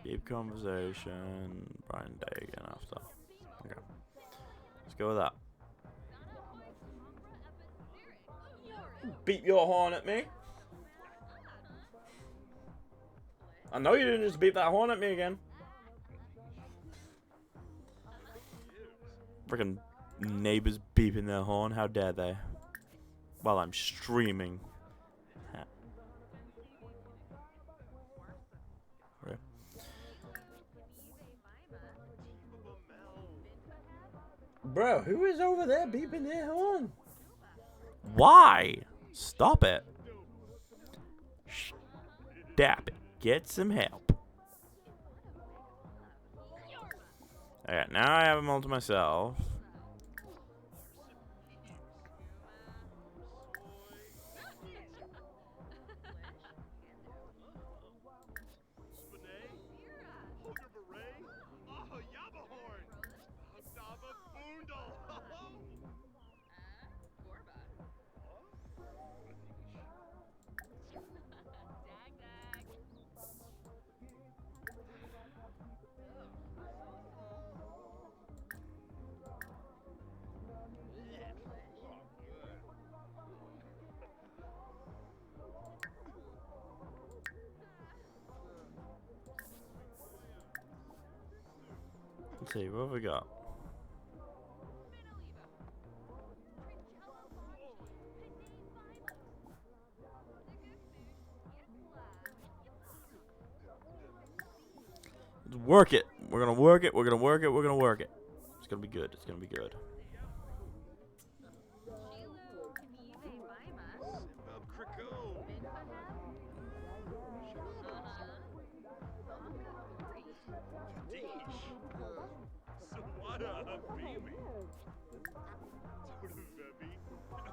Deep conversation. Brian Day again after. Okay. Let's go with that. Beat your horn at me. I know you didn't just beat that horn at me again. Freaking neighbors beeping their horn. How dare they? While I'm streaming. Okay. Bro, who is over there beeping their horn? Why? Stop it. Stop it. get some help. Alright, now I have them all to myself. Spinay? Hoger beret? Oh, Yabahorn! Dava Boondle! Gorba. Dag dag. Let's see, what have we got? Let's work it. We're gonna work it. We're gonna work it. We're gonna work it. It's gonna be good. It's gonna be good. Simbab Kriko! Jadish! Sawada Habibi! Doda Vebi!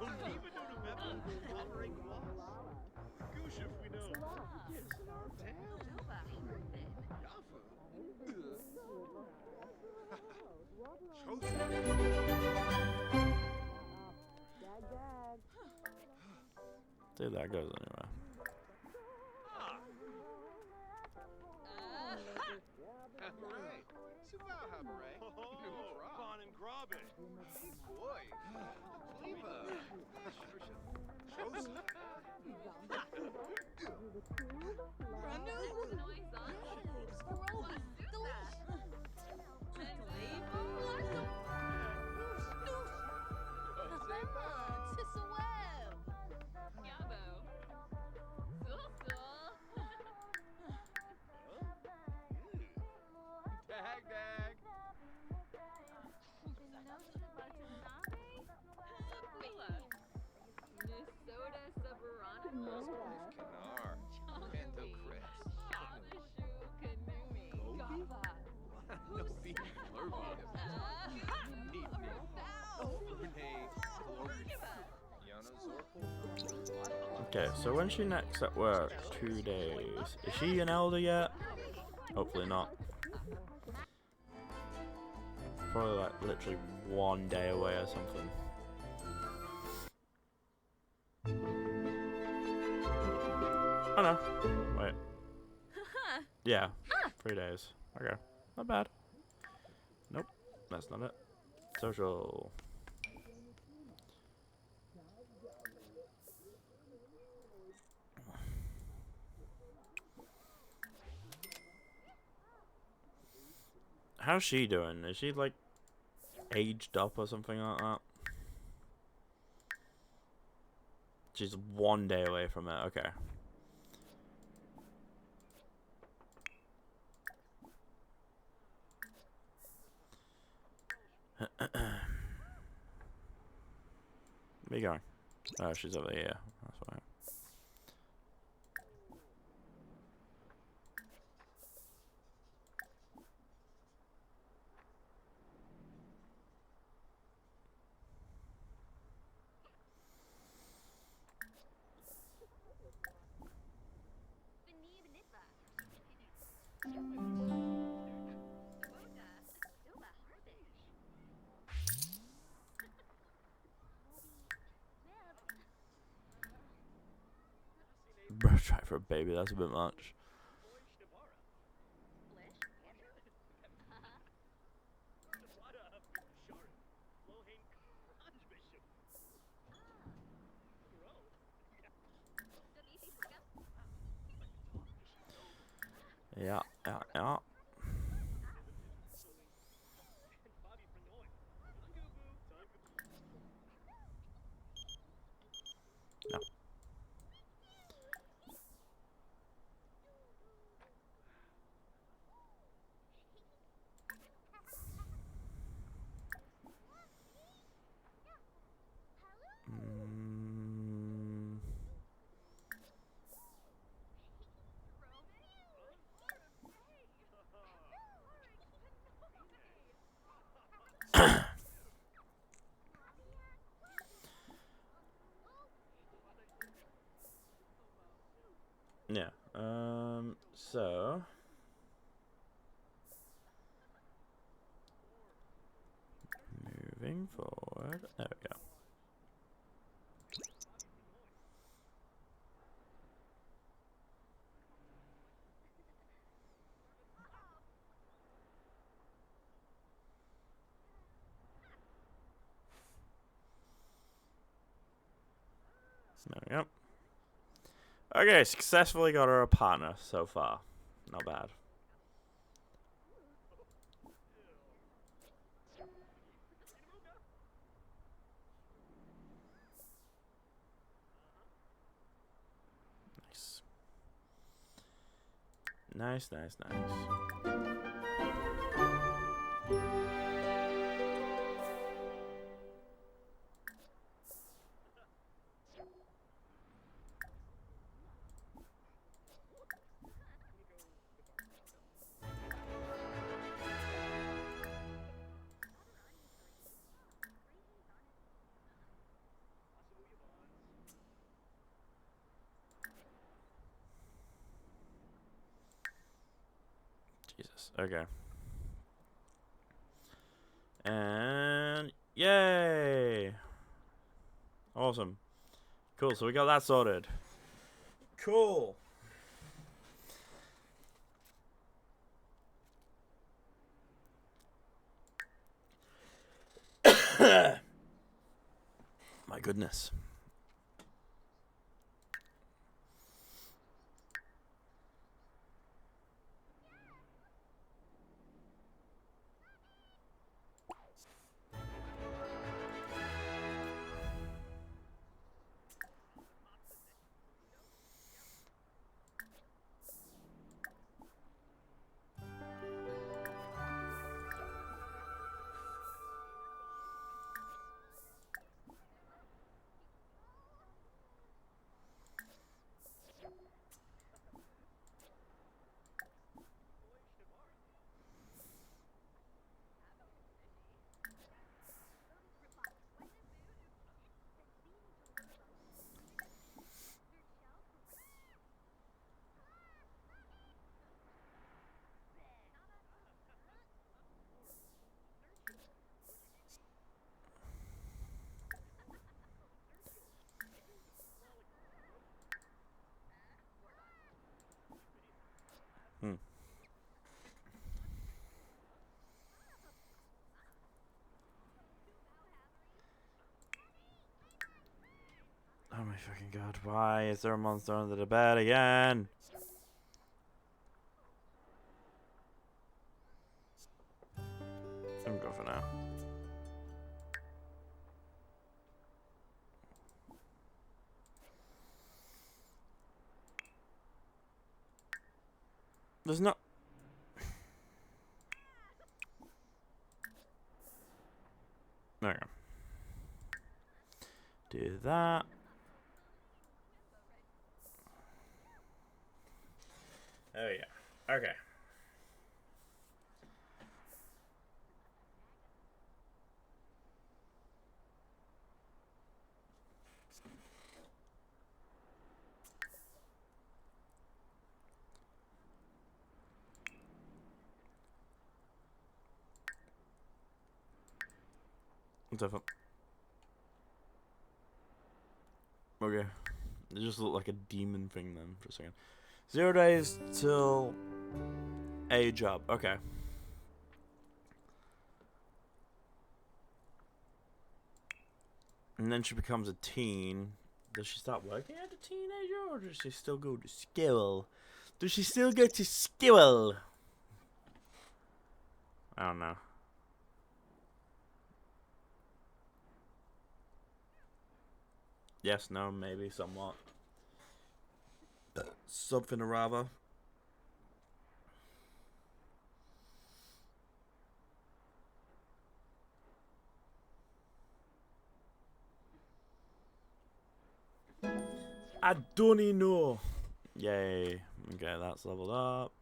Oniba Doda Vebi! Hollering Was! Goosh if we know! Yes, See if that goes anywhere. Hooray! Suval Habaray! Bon and Grabe! Hey boy! Cleva! Chosa! Dag dag! Canar! Panto Chris! No beef flurby! Neat Yana Zorpal! Okay, so when she next at work? 2 days. Is she an elder yet? Hopefully not. Probably like literally 1 day away or something. Oh no. Wait. Yeah. 3 days. Okay. Not bad. Nope. That's not it. Social. How's she doing? Is she like aged up or something like that? She's 1 day away from it. Okay. Where you going? Oh, she's over here. That's why. Bro, try for a baby. That's a bit much. Yeah, yeah, yeah. No. Mm. Yeah. So moving forward. There we go. There we go. Okay, successfully got her a partner so far. Not bad. Nice. Nice, nice, nice. Jesus. Okay. And yay! Awesome. Cool. So we got that sorted. Cool. My goodness. Hmm. Oh my fucking god, why is there a monster under the bed again? I'm going for now. There's not... There we go. Do that. There we go. Okay. What's up? Okay. It just looked like a demon thing then for a second. 0 days till a job. Okay. And then she becomes a teen. Does she start working as a teenager or does she still go to school? Does she still go to school? I don't know. Yes, no, maybe, somewhat. Something or rather. I don't even know. Yay. Okay, that's leveled up.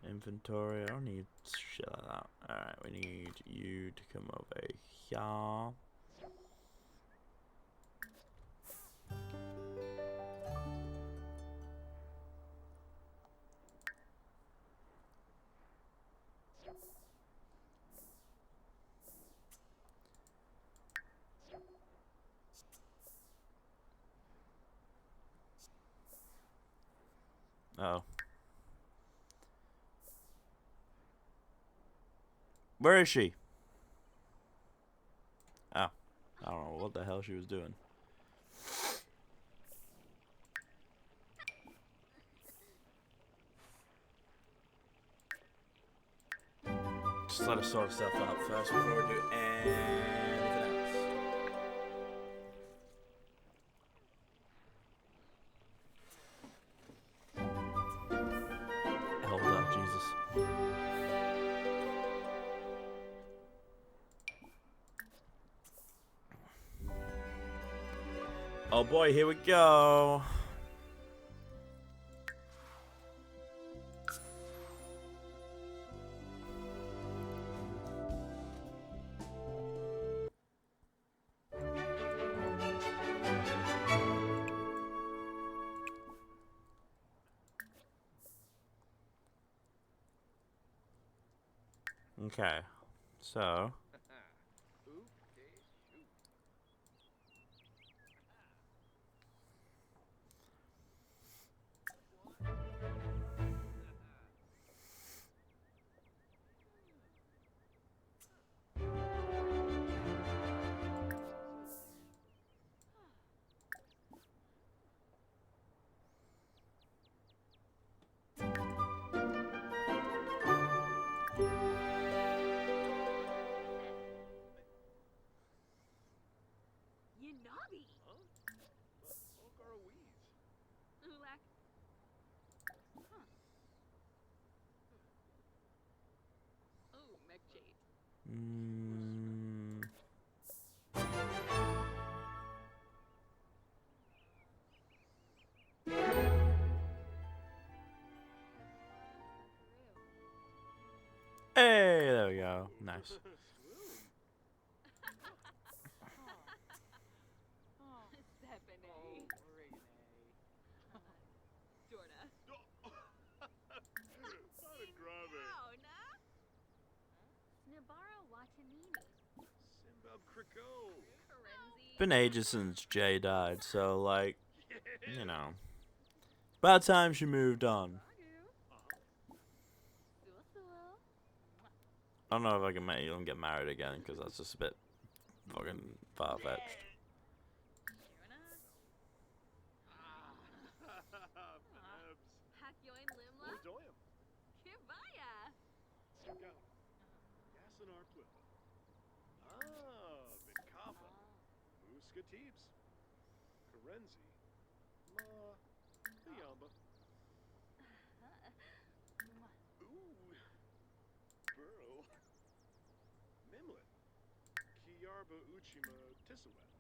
Inventory. I don't need shit like that. Alright, we need you to come over here. Oh. Where is she? Oh. I don't know what the hell she was doing. Just let us sort stuff out first before we do anything else. Elder, Jesus. Oh boy, here we go. Okay, so Okay, shoot. Yanabi. Huh? Okarawese. Lack. Huh. Oh, Mekjate. hey, there we go. Nice. Swoon. Sepene. Jorda. Not a grave. Oh, nah. Snibara Watanini. Simbab Kriko. Karenzi. Been ages since Jay died, so like, you know, it's about time she moved on. I don't know if I can make them get married again because that's just a bit fucking far fetched. Fabs. Hakyoin Limla. Ordoyam. Kibaya. Sukout. Yasanar Plippa. Ah, Binkafa. Muskatibs. Karenzi. Ma. Liamba. Ooh. Burrow. Mimlet. Kiyarba Uchima Tisawet.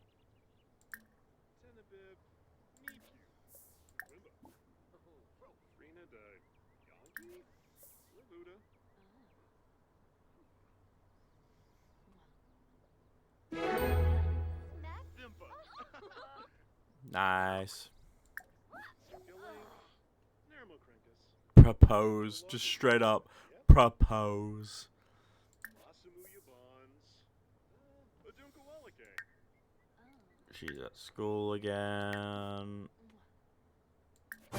Tenebib. Meepu. Wimba. Rena de Yankee. Livuda. Thimpa. Nice. Gilink. Nermokrinkus. Propose, just straight up propose. Asumuya Bonds. Adunkawalake. She's at school again. I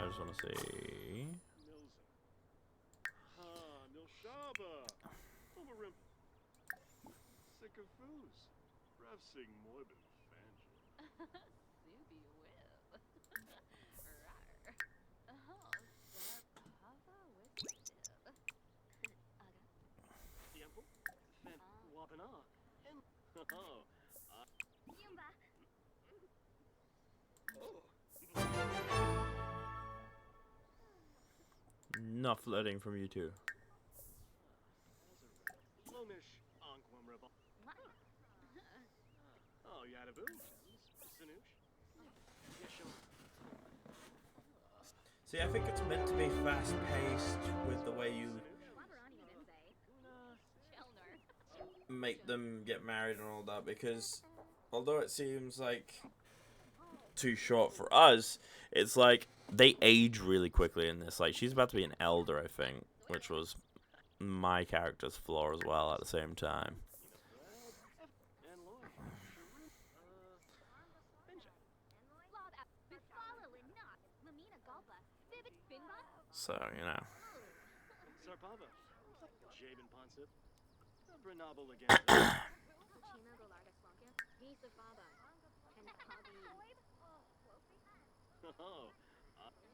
just want to see. Nilza. Ha, Nilshaba. Umarim. Sycophus. Revsing Moibin Fangel. Subi Whip. Rar. Oh, Sarpava Witchip. Aga. Tiempo. Fen. Wapana. And. Oh. Yumba. Oh. Not flirting from you two. Lomish. Anquam Rebel. Oh, Yadabu. Sanoosh. Yesham. See, I think it's meant to be fast paced with the way you make them get married and all that, because although it seems like too short for us, it's like they age really quickly in this. Like, she's about to be an elder, I think, which was my character's flaw as well at the same time. And Lloyd. Benja. So, you know. Sarpava. Jabin Ponsip. Brenabel again. Oh.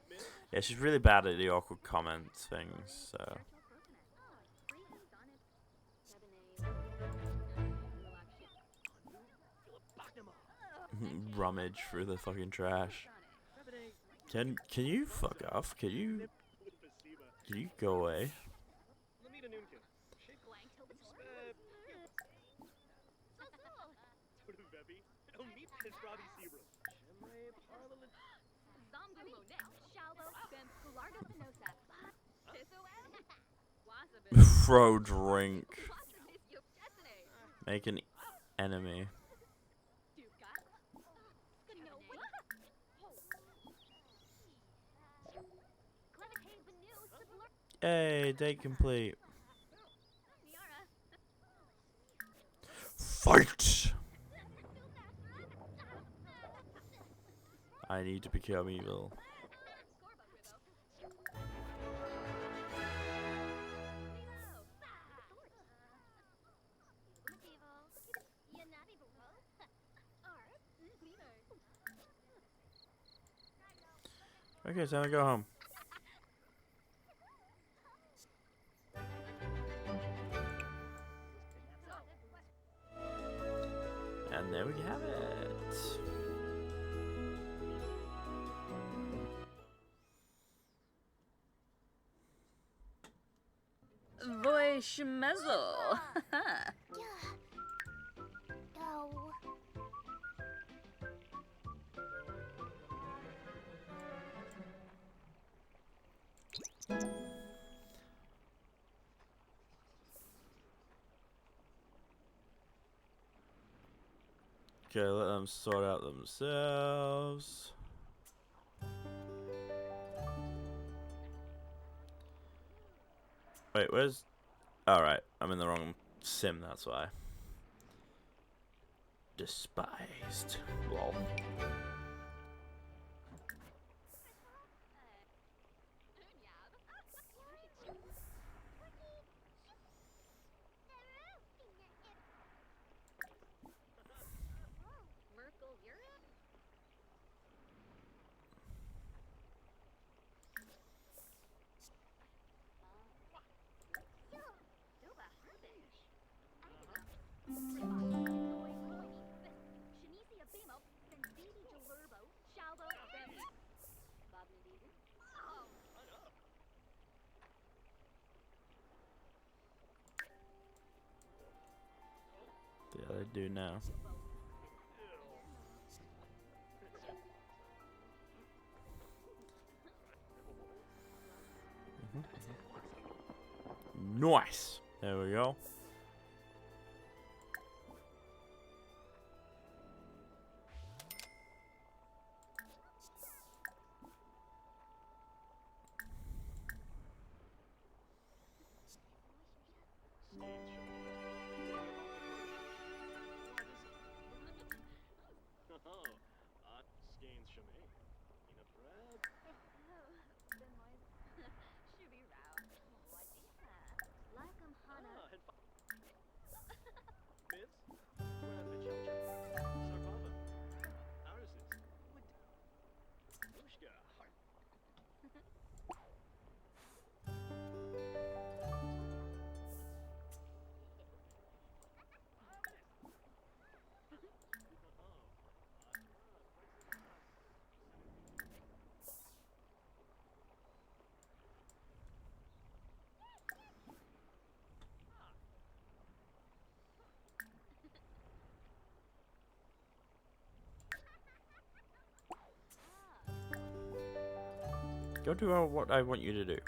Miss? Yeah, she's really bad at the awkward comments things, so. Rummage through the fucking trash. Rebine. Can you fuck off? Can you go away? Lamita Noonkin. Shake. Totevebi. Elmeet is Robbie Sebrum. Shemre Parla. Throw drink. Make an enemy. Hey, day complete. Fight! I need to become evil. Okay, time to go home. And there we have it. Voy schmezel. Okay, let them sort out themselves. Wait, where's... Alright, I'm in the wrong sim, that's why. Despised. Lol. Yeah, they do now. Nice. There we go. Skeins Shame. Ina Brad. Miss? Brad Vichelcha. Sarpava. Arises. Mushka. Go do what I want you to do.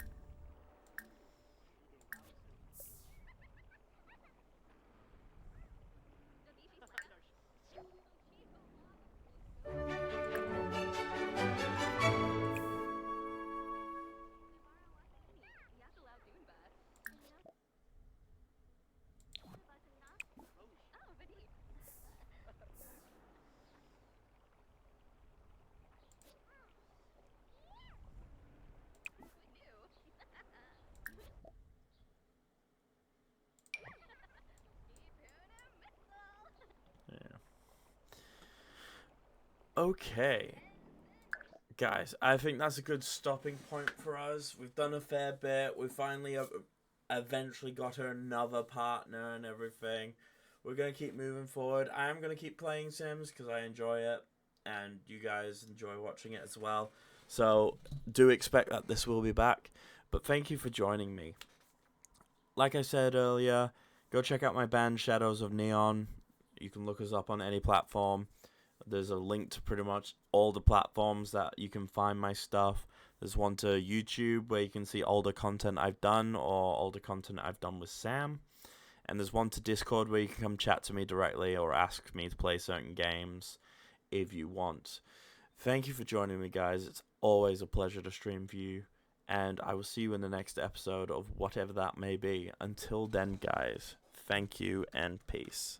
Okay. Guys, I think that's a good stopping point for us. We've done a fair bit. We finally eventually got her another partner and everything. We're going to keep moving forward. I am going to keep playing Sims because I enjoy it. And you guys enjoy watching it as well. So do expect that this will be back. But thank you for joining me. Like I said earlier, go check out my band Shadows of Neon. You can look us up on any platform. There's a link to pretty much all the platforms that you can find my stuff. There's one to YouTube where you can see all the content I've done or all the content I've done with Sam. And there's one to Discord where you can come chat to me directly or ask me to play certain games if you want. Thank you for joining me, guys. It's always a pleasure to stream for you. And I will see you in the next episode of whatever that may be. Until then, guys, thank you and peace.